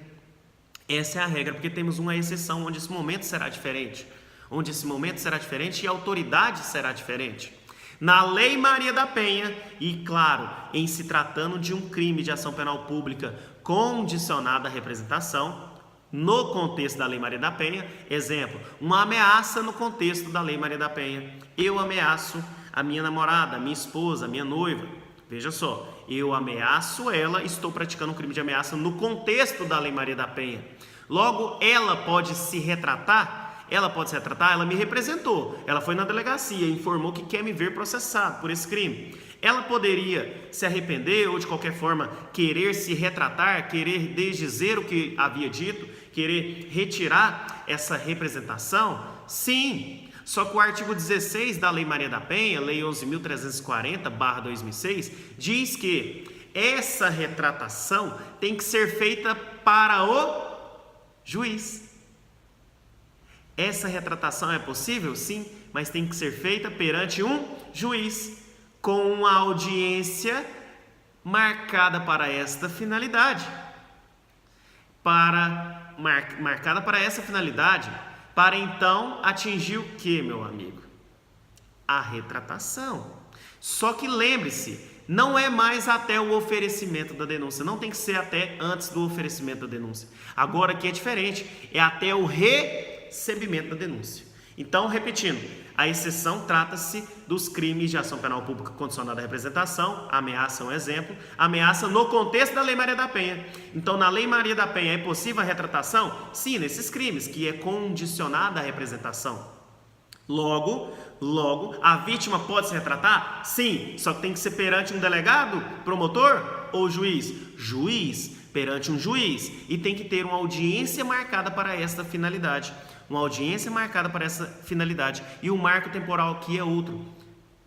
Essa é a regra, porque temos uma exceção onde esse momento será diferente. Onde esse momento será diferente e a autoridade será diferente. Na Lei Maria da Penha, e claro, em se tratando de um crime de ação penal pública condicionada à representação, no contexto da Lei Maria da Penha, exemplo, uma ameaça no contexto da Lei Maria da Penha. Eu ameaço a minha namorada, a minha esposa, a minha noiva. Veja só, eu ameaço ela, estou praticando um crime de ameaça no contexto da Lei Maria da Penha. Logo, ela pode se retratar? Ela me representou, ela foi na delegacia, informou que quer me ver processado por esse crime. Ela poderia se arrepender ou de qualquer forma querer se retratar, querer desdizer o que havia dito, querer retirar essa representação? Sim, só que o artigo 16 da Lei Maria da Penha, Lei 11.340/2006, diz que essa retratação tem que ser feita para o juiz. Essa retratação é possível? Sim, mas tem que ser feita perante um juiz, com uma audiência marcada para esta finalidade. Marcada para essa finalidade, para então atingir o que, meu amigo? A retratação. Só que lembre-se, não é mais até o oferecimento da denúncia, não tem que ser até antes do oferecimento da denúncia. Agora aqui é diferente, é até o recebimento da denúncia. Então, repetindo, a exceção trata-se dos crimes de ação penal pública condicionada à representação, ameaça é um exemplo, ameaça no contexto da Lei Maria da Penha. Então, na Lei Maria da Penha é possível a retratação? Sim, nesses crimes, que é condicionada à representação. Logo, a vítima pode se retratar? Sim, só que tem que ser perante um delegado, promotor ou juiz? Juiz, perante um juiz. E tem que ter uma audiência marcada para esta finalidade. Uma audiência marcada para essa finalidade. E o marco temporal aqui é outro.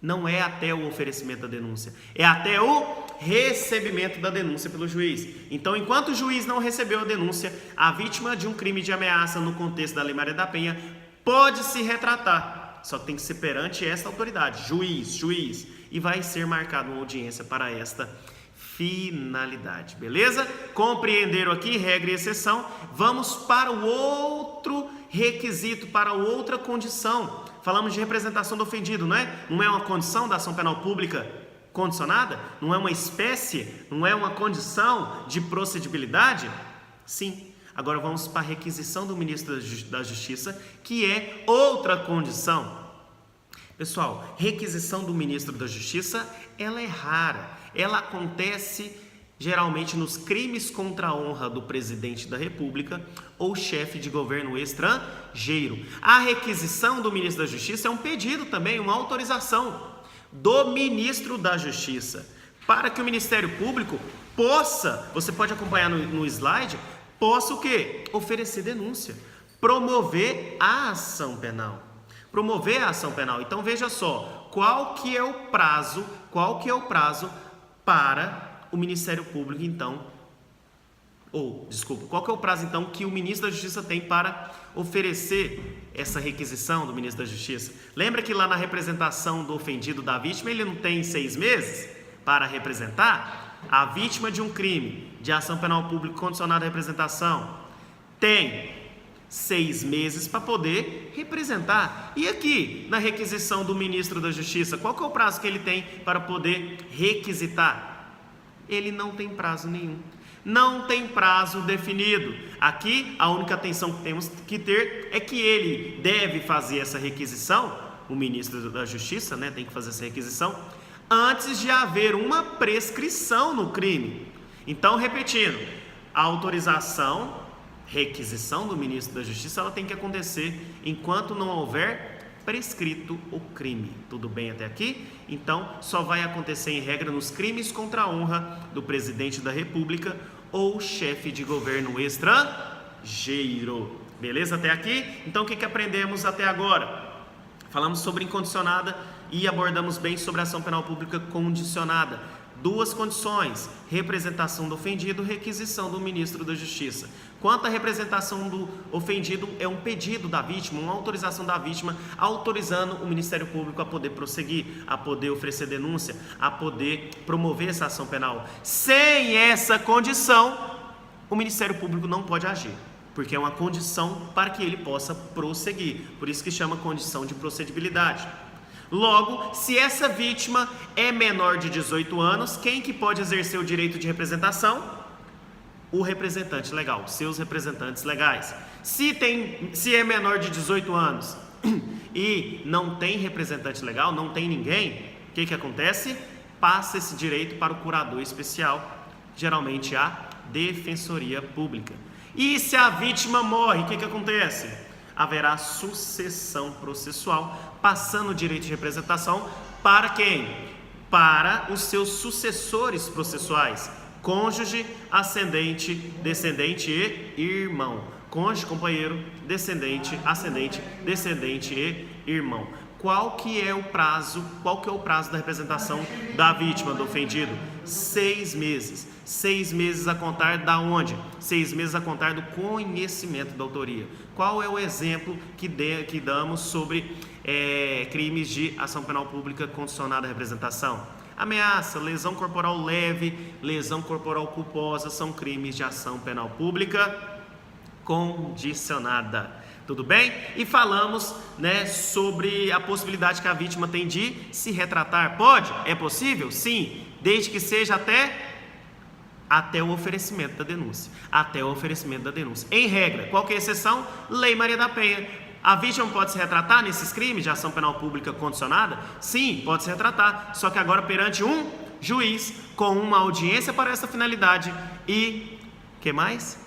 Não é até o oferecimento da denúncia, é até o recebimento da denúncia pelo juiz. Então, enquanto o juiz não recebeu a denúncia, a vítima de um crime de ameaça no contexto da Lei Maria da Penha pode se retratar, só que tem que ser perante esta autoridade, juiz, e vai ser marcada uma audiência para esta finalidade, beleza? Compreenderam aqui regra e exceção? Vamos para o outro requisito, para outra condição. Falamos de representação do ofendido, não é? Não é uma condição da ação penal pública condicionada? Não é uma espécie? Não é uma condição de procedibilidade? Sim. Agora vamos para a requisição do ministro da Justiça, que é outra condição. Pessoal, requisição do ministro da Justiça, ela é rara. Ela acontece geralmente nos crimes contra a honra do presidente da República ou chefe de governo estrangeiro. A requisição do ministro da Justiça é um pedido também, uma autorização do ministro da Justiça, para que o Ministério Público possa, você pode acompanhar no slide, possa o quê? Oferecer denúncia, promover a ação penal. Promover a ação penal. Então veja só, qual que é o prazo para o Ministério Público então, qual que é o prazo então que o ministro da Justiça tem para oferecer essa requisição do ministro da Justiça? Lembra que lá na representação do ofendido da vítima, ele não tem 6 meses para representar? A vítima de um crime de ação penal pública condicionada à representação tem 6 meses para poder representar. E aqui, na requisição do ministro da Justiça, qual que é o prazo que ele tem para poder requisitar? Ele não tem prazo nenhum. Não tem prazo definido. Aqui, a única atenção que temos que ter é que ele deve fazer essa requisição, o ministro da Justiça, né, tem que fazer essa requisição, antes de haver uma prescrição no crime. Então, repetindo, a autorização, requisição do ministro da Justiça, ela tem que acontecer enquanto não houver prescrito o crime. Tudo bem até aqui? Então, só vai acontecer em regra nos crimes contra a honra do presidente da República ou chefe de governo estrangeiro. Beleza até aqui? Então, o que aprendemos até agora? Falamos sobre incondicionada e abordamos bem sobre a ação penal pública condicionada. Duas condições: representação do ofendido, requisição do ministro da Justiça. Quanto à representação do ofendido, é um pedido da vítima, uma autorização da vítima, autorizando o Ministério Público a poder prosseguir, a poder oferecer denúncia, a poder promover essa ação penal. Sem essa condição, o Ministério Público não pode agir, porque é uma condição para que ele possa prosseguir. Por isso que chama condição de procedibilidade. Logo, se essa vítima é menor de 18 anos, quem que pode exercer o direito de representação? O representante legal, seus representantes legais. Se é menor de 18 anos e não tem representante legal, não tem ninguém, o que acontece? Passa esse direito para o curador especial, geralmente a Defensoria Pública. E se a vítima morre, o que acontece? Haverá sucessão processual, passando o direito de representação para quem? Para os seus sucessores processuais: cônjuge, ascendente, descendente e irmão. Cônjuge, companheiro, descendente, ascendente, descendente e irmão. Qual que é o prazo da representação da vítima, do ofendido? 6 meses. 6 meses a contar da onde? 6 meses a contar do conhecimento da autoria. Qual é o exemplo que damos sobre crimes de ação penal pública condicionada à representação? Ameaça, lesão corporal leve, lesão corporal culposa são crimes de ação penal pública condicionada. Tudo bem? E falamos, sobre a possibilidade que a vítima tem de se retratar. Pode? É possível? Sim, desde que seja até o oferecimento da denúncia. Até o oferecimento da denúncia. Em regra, qual que é a exceção? Lei Maria da Penha. A vítima pode se retratar nesses crimes de ação penal pública condicionada? Sim, pode se retratar, só que agora perante um juiz, com uma audiência para essa finalidade e, que mais?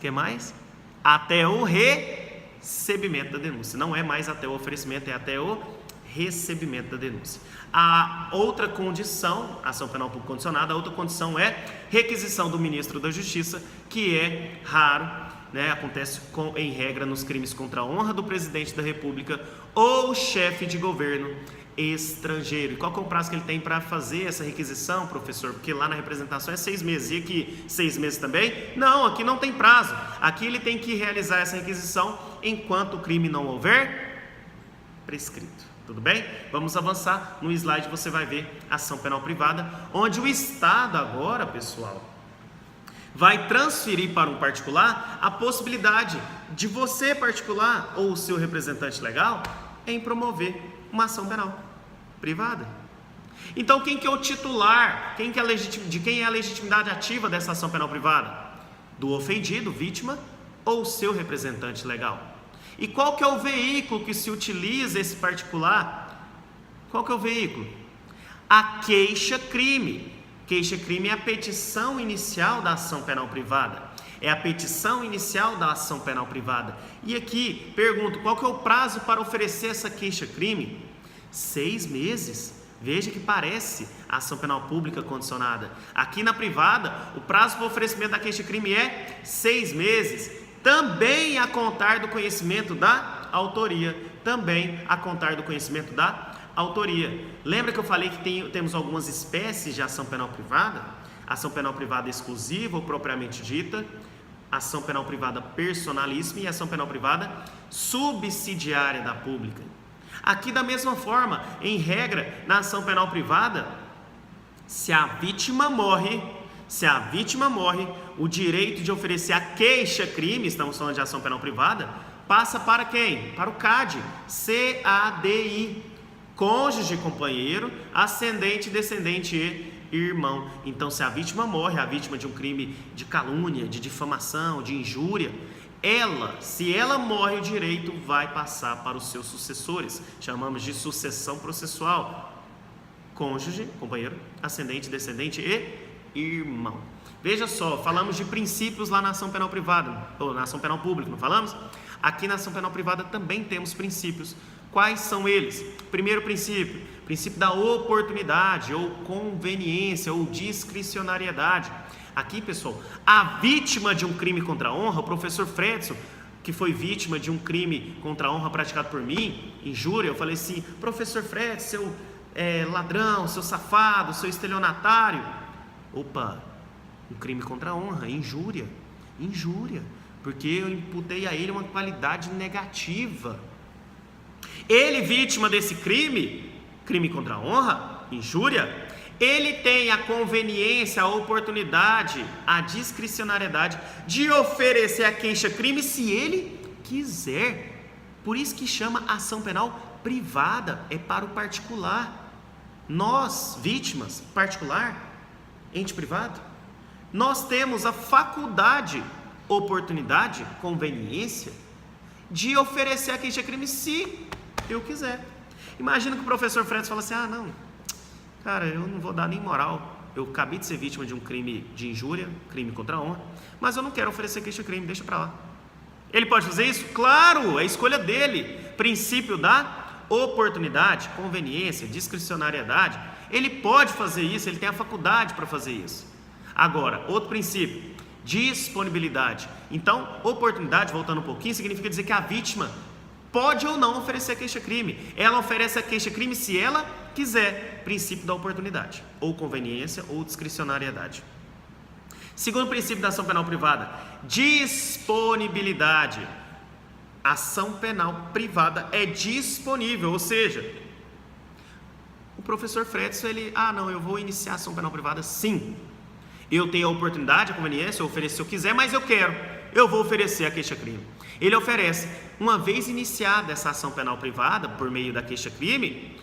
Até o recebimento da denúncia. Não é mais até o oferecimento, é até o recebimento da denúncia. A outra condição, ação penal pública condicionada, a outra condição é requisição do ministro da Justiça, que é raro, acontece em regra nos crimes contra a honra do presidente da República ou chefe de governo estrangeiro. E qual que é o prazo que ele tem para fazer essa requisição, professor? Porque lá na representação é 6 meses. E aqui 6 meses também? Não, aqui não tem prazo. Aqui ele tem que realizar essa requisição enquanto o crime não houver prescrito. Tudo bem? Vamos avançar. No slide você vai ver ação penal privada, onde o Estado agora, pessoal, vai transferir para um particular a possibilidade de você, particular, ou o seu representante legal, em promover uma ação penal privada. Então, quem que é o titular? De quem é a legitimidade ativa dessa ação penal privada? Do ofendido, vítima, ou o seu representante legal? E qual que é o veículo que se utiliza esse particular? Qual que é o veículo? A queixa-crime. Queixa-crime é a petição inicial da ação penal privada. É a petição inicial da ação penal privada. E aqui, pergunto, qual que é o prazo para oferecer essa queixa-crime? 6 meses. Veja que parece a ação penal pública condicionada. Aqui na privada, o prazo para o oferecimento da queixa-crime é 6 meses. Também a contar do conhecimento da autoria. Também a contar do conhecimento da autoria. Lembra que eu falei que temos algumas espécies de ação penal privada? Ação penal privada exclusiva ou propriamente dita, ação penal privada personalíssima e ação penal privada subsidiária da pública. Aqui da mesma forma, em regra, na ação penal privada, se a vítima morre, o direito de oferecer a queixa-crime, estamos falando de ação penal privada, passa para quem? Para o CAD, C-A-D-I, cônjuge, companheiro, ascendente, descendente e irmão. Então, se a vítima morre, a vítima de um crime de calúnia, de difamação, de injúria, se ela morre, o direito vai passar para os seus sucessores. Chamamos de sucessão processual. Cônjuge, companheiro, ascendente, descendente e irmão. Veja só, falamos de princípios lá na ação penal privada, ou na ação penal pública, não falamos? Aqui na ação penal privada também temos princípios. Quais são eles? Primeiro princípio, princípio da oportunidade, ou conveniência, ou discricionariedade. Aqui, pessoal, a vítima de um crime contra a honra, o professor Fredson, que foi vítima de um crime contra a honra praticado por mim, injúria, eu falei assim, professor Fredson, seu ladrão, seu safado, seu estelionatário. Opa, um crime contra a honra, injúria, porque eu imputei a ele uma qualidade negativa. Ele, vítima desse crime contra a honra, injúria, ele tem a conveniência, a oportunidade, a discricionariedade de oferecer a queixa-crime se ele quiser. Por isso que chama ação penal privada, é para o particular. Nós, vítimas, particular, ente privado, nós temos a faculdade, oportunidade, conveniência de oferecer a queixa-crime se eu quiser. Imagina que o professor Fredson fala assim, não, cara, eu não vou dar nem moral, eu acabei de ser vítima de um crime de injúria, crime contra a honra, mas eu não quero oferecer queixa-crime, deixa pra lá. Ele pode fazer isso? Claro, é a escolha dele. Princípio da oportunidade, conveniência, discricionariedade, ele pode fazer isso, ele tem a faculdade para fazer isso. Agora, outro princípio, disponibilidade. Então, oportunidade, voltando um pouquinho, significa dizer que a vítima pode ou não oferecer a queixa-crime. Ela oferece a queixa-crime se ela quiser. Princípio da oportunidade, ou conveniência, ou discricionariedade. Segundo princípio da ação penal privada, disponibilidade. Ação penal privada é disponível, ou seja, o professor Fredson, eu vou iniciar a ação penal privada, sim. Eu tenho a oportunidade, a conveniência, eu oferecer se eu quiser, mas eu vou oferecer a queixa-crime. Ele oferece, uma vez iniciada essa ação penal privada, por meio da queixa-crime,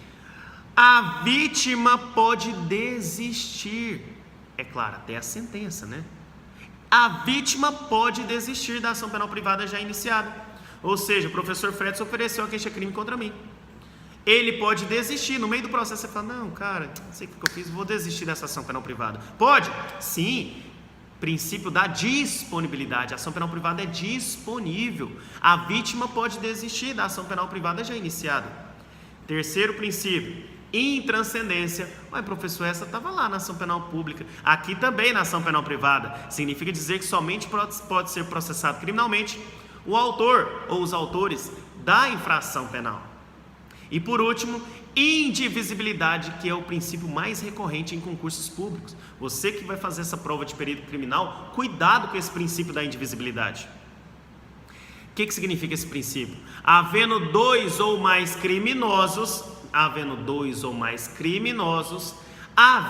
a vítima pode desistir. É claro, até a sentença, né? A vítima pode desistir da ação penal privada já iniciada. Ou seja, o professor Fredson ofereceu a queixa-crime contra mim. Ele pode desistir, no meio do processo você fala, não, cara, não sei o que eu fiz, vou desistir dessa ação penal privada. Pode? Sim. Princípio da disponibilidade, a ação penal privada é disponível. A vítima pode desistir da ação penal privada já iniciada. Terceiro princípio, intranscendência. Mas professor, essa estava lá na ação penal pública, aqui também na ação penal privada. Significa dizer que somente pode ser processado criminalmente o autor ou os autores da infração penal. E por último, indivisibilidade, que é o princípio mais recorrente em concursos públicos. Você que vai fazer essa prova de perito criminal, cuidado com esse princípio da indivisibilidade. O que significa esse princípio? Havendo dois ou mais criminosos, a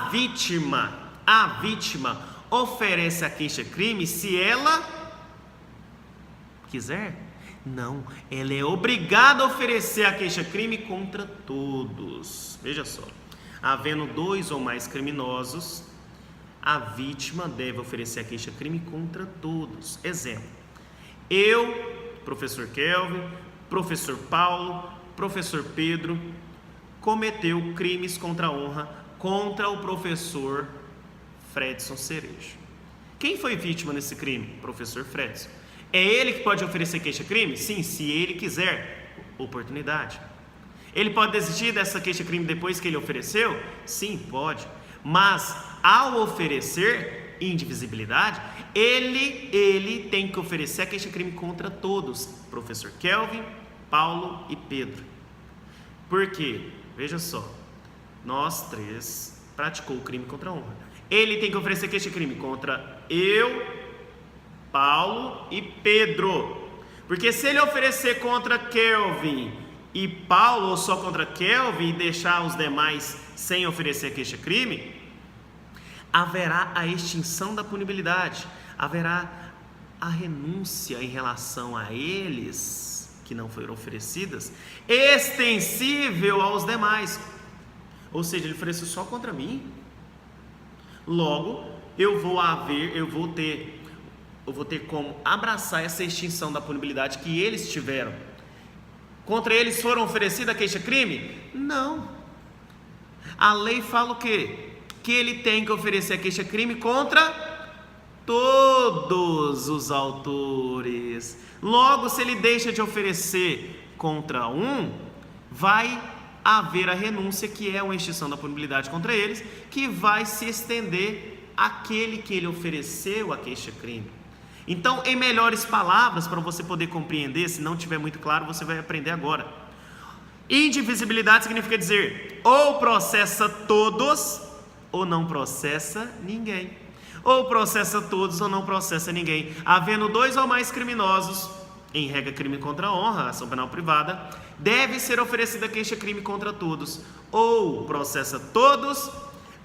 vítima oferece a queixa-crime se ela quiser. Não, ela é obrigada a oferecer a queixa-crime contra todos. Veja só, havendo dois ou mais criminosos, a vítima deve oferecer a queixa-crime contra todos. Exemplo, eu, professor Kelvin, professor Paulo, professor Pedro, cometeu crimes contra a honra contra o professor Fredson Cerejo. Quem foi vítima nesse crime? Professor Fredson. É ele que pode oferecer queixa-crime? Sim, se ele quiser. Oportunidade. Ele pode desistir dessa queixa-crime depois que ele ofereceu? Sim, pode. Mas, ao oferecer indivisibilidade, ele tem que oferecer a queixa-crime contra todos. Professor Kelvin, Paulo e Pedro. Por quê? Veja só. Nós três praticou o crime contra a honra. Ele tem que oferecer queixa-crime contra eu, Paulo e Pedro, porque se ele oferecer contra Kelvin e Paulo, ou só contra Kelvin, e deixar os demais sem oferecer queixa-crime, haverá a extinção da punibilidade, haverá a renúncia em relação a eles, que não foram oferecidas, extensível aos demais. Ou seja, ele ofereceu só contra mim, Logo, eu vou ter como abraçar essa extinção da punibilidade que eles tiveram. Contra eles foram oferecida a queixa-crime? Não. A lei fala o quê? Que ele tem que oferecer a queixa-crime contra todos os autores. Logo, se ele deixa de oferecer contra um, vai haver a renúncia, que é uma extinção da punibilidade contra eles, que vai se estender àquele que ele ofereceu a queixa-crime. Então, em melhores palavras, para você poder compreender, se não tiver muito claro, você vai aprender agora. Indivisibilidade significa dizer, ou processa todos, ou não processa ninguém. Ou processa todos, ou não processa ninguém. Havendo 2 ou mais criminosos, em regra crime contra a honra, ação penal privada, deve ser oferecida queixa-crime contra todos. Ou processa todos,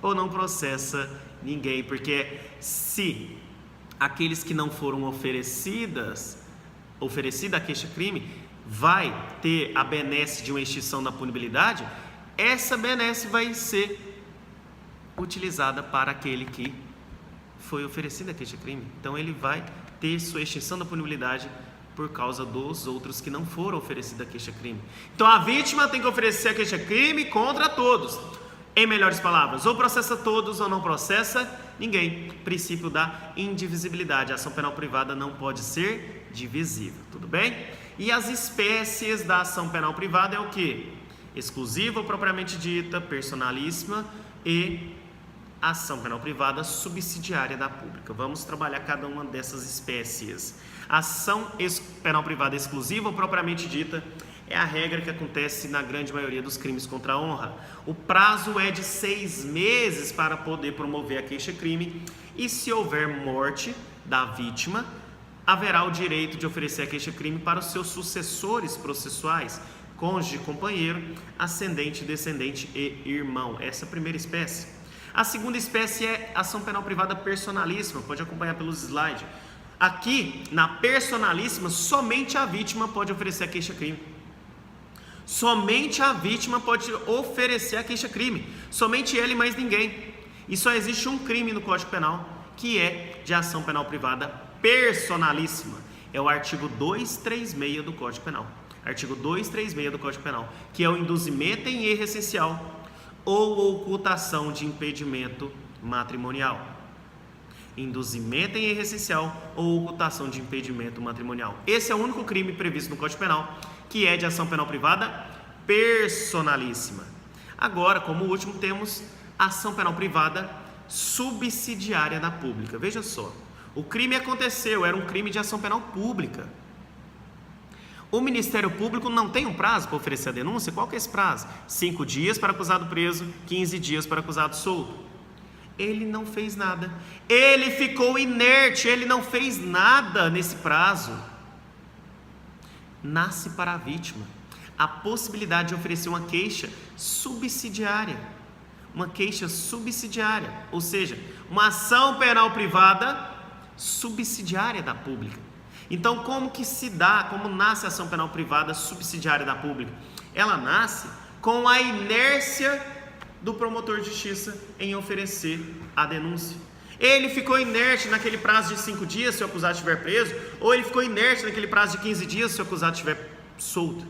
ou não processa ninguém. Porque se aqueles que não foram oferecida a queixa-crime, vai ter a benesse de uma extinção da punibilidade, essa benesse vai ser utilizada para aquele que foi oferecido a queixa-crime. Então ele vai ter sua extinção da punibilidade por causa dos outros que não foram oferecidos a queixa-crime. Então a vítima tem que oferecer a queixa-crime contra todos. Em melhores palavras, ou processa todos ou não processa ninguém. Princípio da indivisibilidade. A ação penal privada não pode ser divisível. Tudo bem? E as espécies da ação penal privada é o quê? Exclusiva ou propriamente dita, personalíssima e ação penal privada subsidiária da pública. Vamos trabalhar cada uma dessas espécies. Ação penal privada exclusiva ou propriamente dita é a regra que acontece na grande maioria dos crimes contra a honra. O prazo é de 6 meses para poder promover a queixa-crime e, se houver morte da vítima, haverá o direito de oferecer a queixa-crime para os seus sucessores processuais, cônjuge, companheiro, ascendente, descendente e irmão. Essa é a primeira espécie. A segunda espécie é ação penal privada personalíssima, pode acompanhar pelos slides. Aqui, na personalíssima, somente a vítima pode oferecer a queixa-crime. Somente a vítima pode oferecer a queixa-crime. Somente ele e mais ninguém. E só existe um crime no Código Penal, que é de ação penal privada personalíssima. É o artigo 236 do Código Penal. Artigo 236 do Código Penal, que é o induzimento em erro essencial ou ocultação de impedimento matrimonial. Induzimento em erro essencial ou ocultação de impedimento matrimonial. Esse é o único crime previsto no Código Penal, que é de ação penal privada personalíssima. Agora, como último, temos ação penal privada subsidiária da pública. Veja só, o crime aconteceu, era um crime de ação penal pública. O Ministério Público não tem um prazo para oferecer a denúncia? Qual que é esse prazo? 5 dias para acusado preso, 15 dias para acusado solto. Ele não fez nada. Ele ficou inerte, ele não fez nada nesse prazo. Nasce para a vítima a possibilidade de oferecer uma queixa subsidiária. Uma queixa subsidiária, ou seja, uma ação penal privada subsidiária da pública. Então, como que se dá, como nasce a ação penal privada subsidiária da pública? Ela nasce com a inércia do promotor de justiça em oferecer a denúncia. Ele ficou inerte naquele prazo de 5 dias se o acusado estiver preso, ou ele ficou inerte naquele prazo de 15 dias se o acusado estiver solto.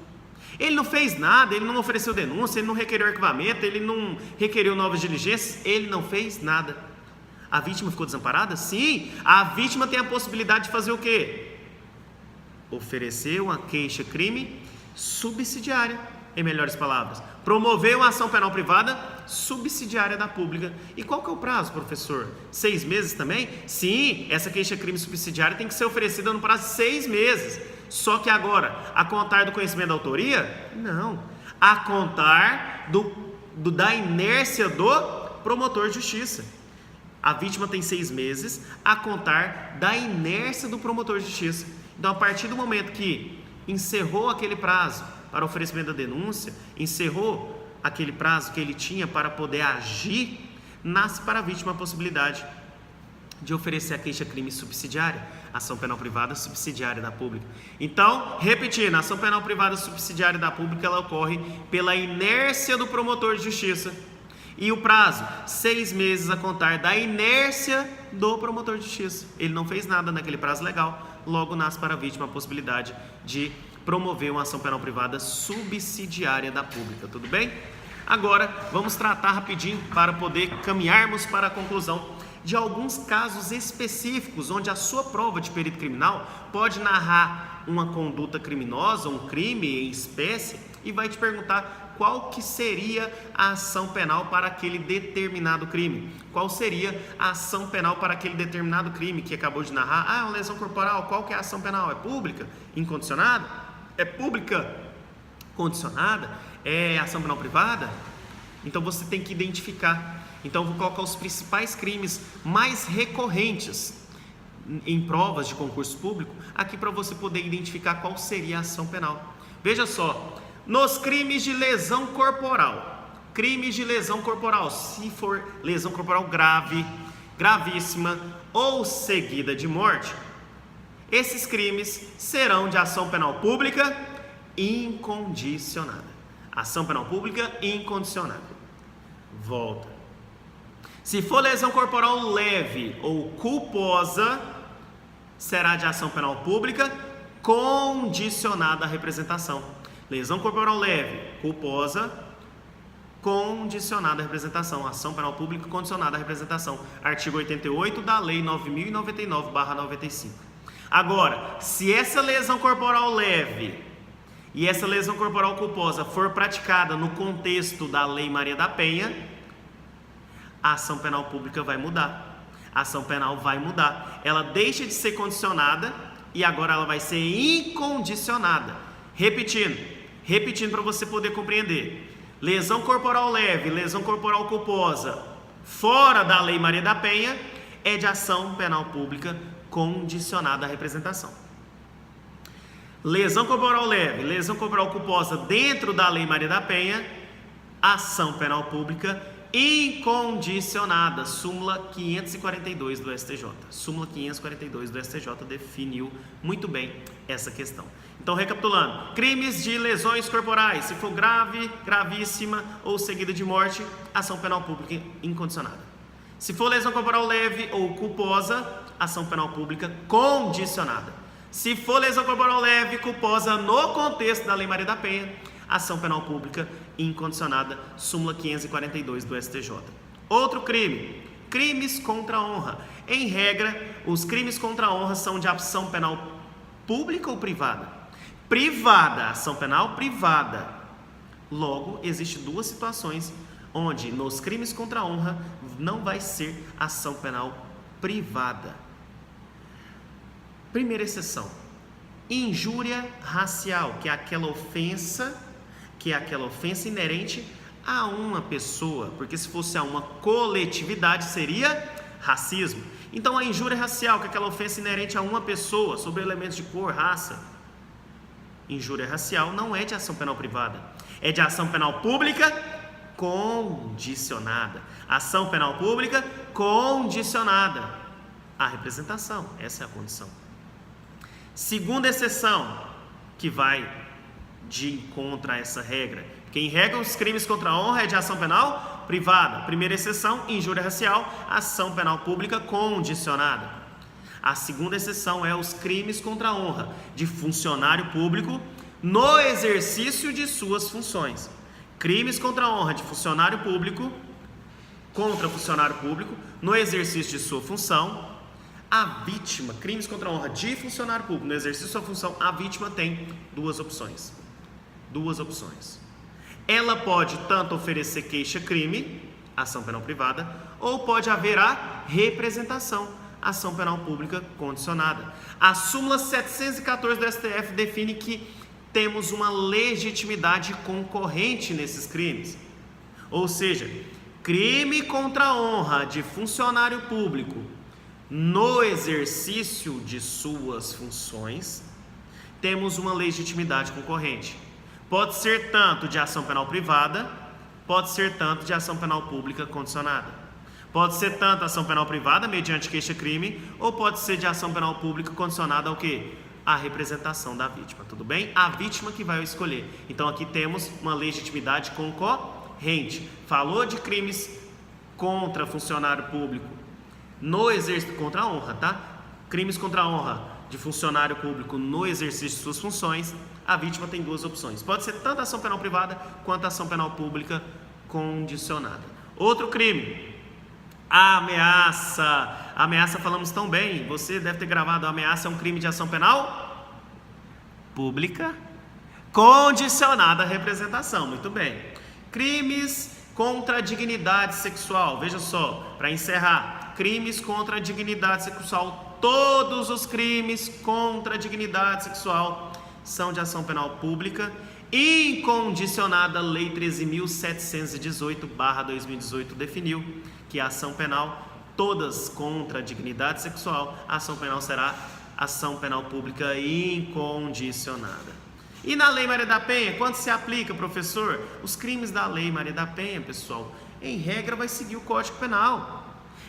Ele não fez nada, ele não ofereceu denúncia, ele não requeriu arquivamento, ele não requeriu novas diligências, ele não fez nada. A vítima ficou desamparada? Sim, a vítima tem a possibilidade de fazer o quê? Oferecer uma queixa-crime subsidiária, em melhores palavras. Promover uma ação penal privada subsidiária da pública. E qual que é o prazo, professor? 6 meses também? Sim, essa queixa-crime subsidiária tem que ser oferecida no prazo de 6 meses. Só que agora, a contar do conhecimento da autoria? Não. A contar da inércia do promotor de justiça. A vítima tem 6 meses a contar da inércia do promotor de justiça. Então, a partir do momento que encerrou aquele prazo para oferecimento da denúncia, encerrou aquele prazo que ele tinha para poder agir, nasce para a vítima a possibilidade de oferecer a queixa-crime subsidiária, ação penal privada subsidiária da pública. Então, repetindo, a ação penal privada subsidiária da pública, ela ocorre pela inércia do promotor de justiça E o prazo, 6 meses a contar da inércia do promotor de justiça. Ele não fez nada naquele prazo legal, logo nasce para a vítima a possibilidade de promover uma ação penal privada subsidiária da pública, tudo bem? Agora, vamos tratar rapidinho para poder caminharmos para a conclusão de alguns casos específicos onde a sua prova de perito criminal pode narrar uma conduta criminosa, um crime em espécie, e vai te perguntar qual que seria a ação penal para aquele determinado crime. Qual seria a ação penal para aquele determinado crime que acabou de narrar? Ah, uma lesão corporal, qual que é a ação penal? É pública? Incondicionada? É pública? Condicionada? É ação penal privada? Então você tem que identificar. Então eu vou colocar os principais crimes mais recorrentes em provas de concurso público aqui para você poder identificar qual seria a ação penal. Veja só, nos crimes de lesão corporal, se for lesão corporal grave, gravíssima ou seguida de morte, esses crimes serão de ação penal pública incondicionada. Ação penal pública incondicionada. Volta. Se for lesão corporal leve ou culposa, será de ação penal pública condicionada à representação. Lesão corporal leve, culposa, condicionada à representação. Ação penal pública condicionada à representação. Artigo 88 da Lei 9.099/95. Agora, se essa lesão corporal leve e essa lesão corporal culposa for praticada no contexto da Lei Maria da Penha, a ação penal pública vai mudar. A ação penal vai mudar. Ela deixa de ser condicionada e agora ela vai ser incondicionada. Repetindo para você poder compreender. Lesão corporal leve, lesão corporal culposa, fora da Lei Maria da Penha, é de ação penal pública condicionada à representação. Lesão corporal leve, lesão corporal culposa dentro da Lei Maria da Penha, ação penal pública incondicionada. Súmula 542 do STJ. Súmula 542 do STJ definiu muito bem essa questão. Então, recapitulando, crimes de lesões corporais, se for grave, gravíssima ou seguida de morte, ação penal pública incondicionada. Se for lesão corporal leve ou culposa, ação penal pública condicionada. Se for lesão corporal leve, culposa no contexto da Lei Maria da Penha, ação penal pública incondicionada, súmula 542 do STJ. Outro crime, crimes contra a honra. Em regra, os crimes contra a honra são de ação penal pública ou privada? Privada, ação penal privada. Logo, existem duas situações onde nos crimes contra a honra não vai ser ação penal privada. Primeira exceção, injúria racial, que é aquela ofensa inerente a uma pessoa, porque se fosse a uma coletividade seria racismo. Então a injúria racial, que é aquela ofensa inerente a uma pessoa, sobre elementos de cor, raça, injúria racial não é de ação penal privada, é de ação penal pública condicionada. Ação penal pública condicionada à representação, essa é a condição. Segunda exceção, que vai de encontro a essa regra. Quem regra os crimes contra a honra é de ação penal privada. Primeira exceção, injúria racial, ação penal pública condicionada. A segunda exceção é os crimes contra a honra de funcionário público no exercício de suas funções. Crimes contra a honra de funcionário público contra funcionário público no exercício de sua função. A vítima, crimes contra a honra de funcionário público no exercício de sua função, a vítima tem duas opções. Ela pode tanto oferecer queixa-crime, ação penal privada, ou pode haver a representação, ação penal pública condicionada. A súmula 714 do STF define que temos uma legitimidade concorrente nesses crimes. Ou seja, crime contra a honra de funcionário público no exercício de suas funções, temos uma legitimidade concorrente. Pode ser tanto de ação penal privada, pode ser tanto de ação penal pública condicionada. Pode ser tanto ação penal privada, mediante queixa-crime, ou pode ser de ação penal pública condicionada ao quê? A representação da vítima, tudo bem? A vítima que vai escolher. Então aqui temos uma legitimidade rente. Falou de crimes contra funcionário público no exercício, contra a honra, tá? Crimes contra a honra de funcionário público no exercício de suas funções, a vítima tem duas opções. Pode ser tanto ação penal privada quanto ação penal pública condicionada. Outro crime, a ameaça. A ameaça falamos tão bem, você deve ter gravado, a ameaça é um crime de ação penal pública condicionada à representação. Muito bem. Crimes contra a dignidade sexual. Veja só, para encerrar, crimes contra a dignidade sexual. Todos os crimes contra a dignidade sexual são de ação penal pública incondicionada. Lei 13.718/2018 definiu que a ação penal, todas contra a dignidade sexual, a ação penal será ação penal pública incondicionada. E na Lei Maria da Penha, quando se aplica, professor? Os crimes da Lei Maria da Penha, pessoal, em regra vai seguir o Código Penal.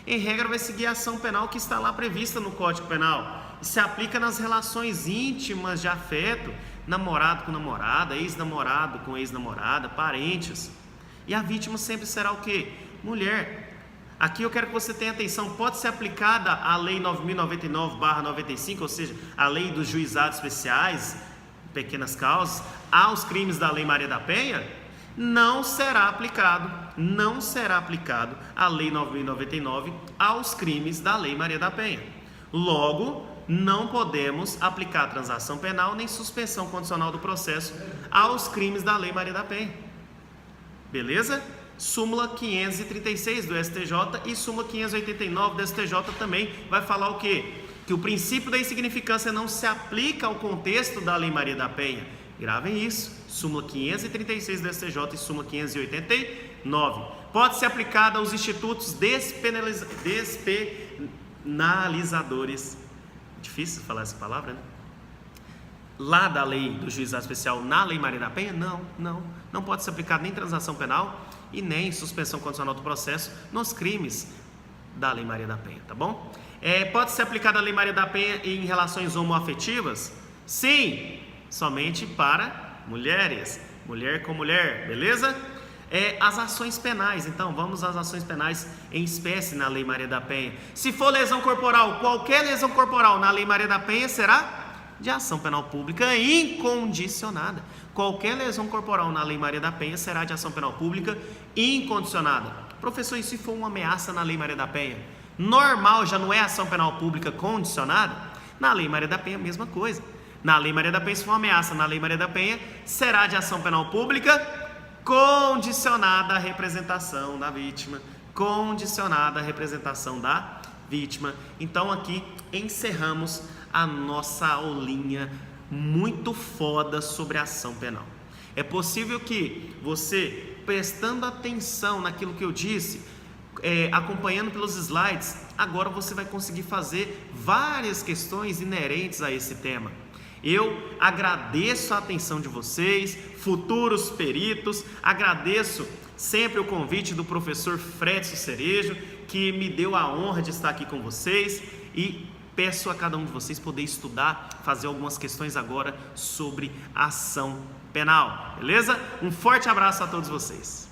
Em regra vai seguir a ação penal que está lá prevista no Código Penal. E se aplica nas relações íntimas de afeto, namorado com namorada, ex-namorado com ex-namorada, parentes. E a vítima sempre será o quê? Mulher. Aqui eu quero que você tenha atenção, pode ser aplicada a Lei 9.099/95, ou seja, a Lei dos Juizados Especiais, pequenas causas, aos crimes da Lei Maria da Penha? Não será aplicado a Lei 9.099 aos crimes da Lei Maria da Penha. Logo, não podemos aplicar transação penal nem suspensão condicional do processo aos crimes da Lei Maria da Penha. Beleza? Súmula 536 do STJ e súmula 589 do STJ também vai falar o quê? Que o princípio da insignificância não se aplica ao contexto da Lei Maria da Penha. Gravem isso, súmula 536 do STJ e súmula 589. Pode ser aplicada aos institutos despenalizadores. Difícil falar essa palavra, né? Lá da lei do juizado especial, na Lei Maria da Penha, não pode ser aplicado nem transação penal e nem suspensão condicional do processo nos crimes da Lei Maria da Penha, tá bom? Pode ser aplicada a Lei Maria da Penha em relações homoafetivas? Sim, somente para mulheres, mulher com mulher, beleza? As ações penais, então vamos às ações penais em espécie na Lei Maria da Penha. Se for lesão corporal, qualquer lesão corporal na Lei Maria da Penha será de ação penal pública incondicionada. Qualquer lesão corporal na Lei Maria da Penha será de ação penal pública incondicionada. Professor, e se for uma ameaça na Lei Maria da Penha? Normal, já não é ação penal pública condicionada? Na Lei Maria da Penha, a mesma coisa. Na Lei Maria da Penha, se for uma ameaça na Lei Maria da Penha, será de ação penal pública condicionada à representação da vítima. Condicionada à representação da vítima. Então aqui encerramos a nossa aulinha muito foda sobre a ação penal. É possível que você, prestando atenção naquilo que eu disse, acompanhando pelos slides, agora você vai conseguir fazer várias questões inerentes a esse tema. Eu agradeço a atenção de vocês, futuros peritos, agradeço sempre o convite do professor Fredson Cerejo, que me deu a honra de estar aqui com vocês, e peço a cada um de vocês poder estudar, fazer algumas questões agora sobre ação penal, beleza? Um forte abraço a todos vocês.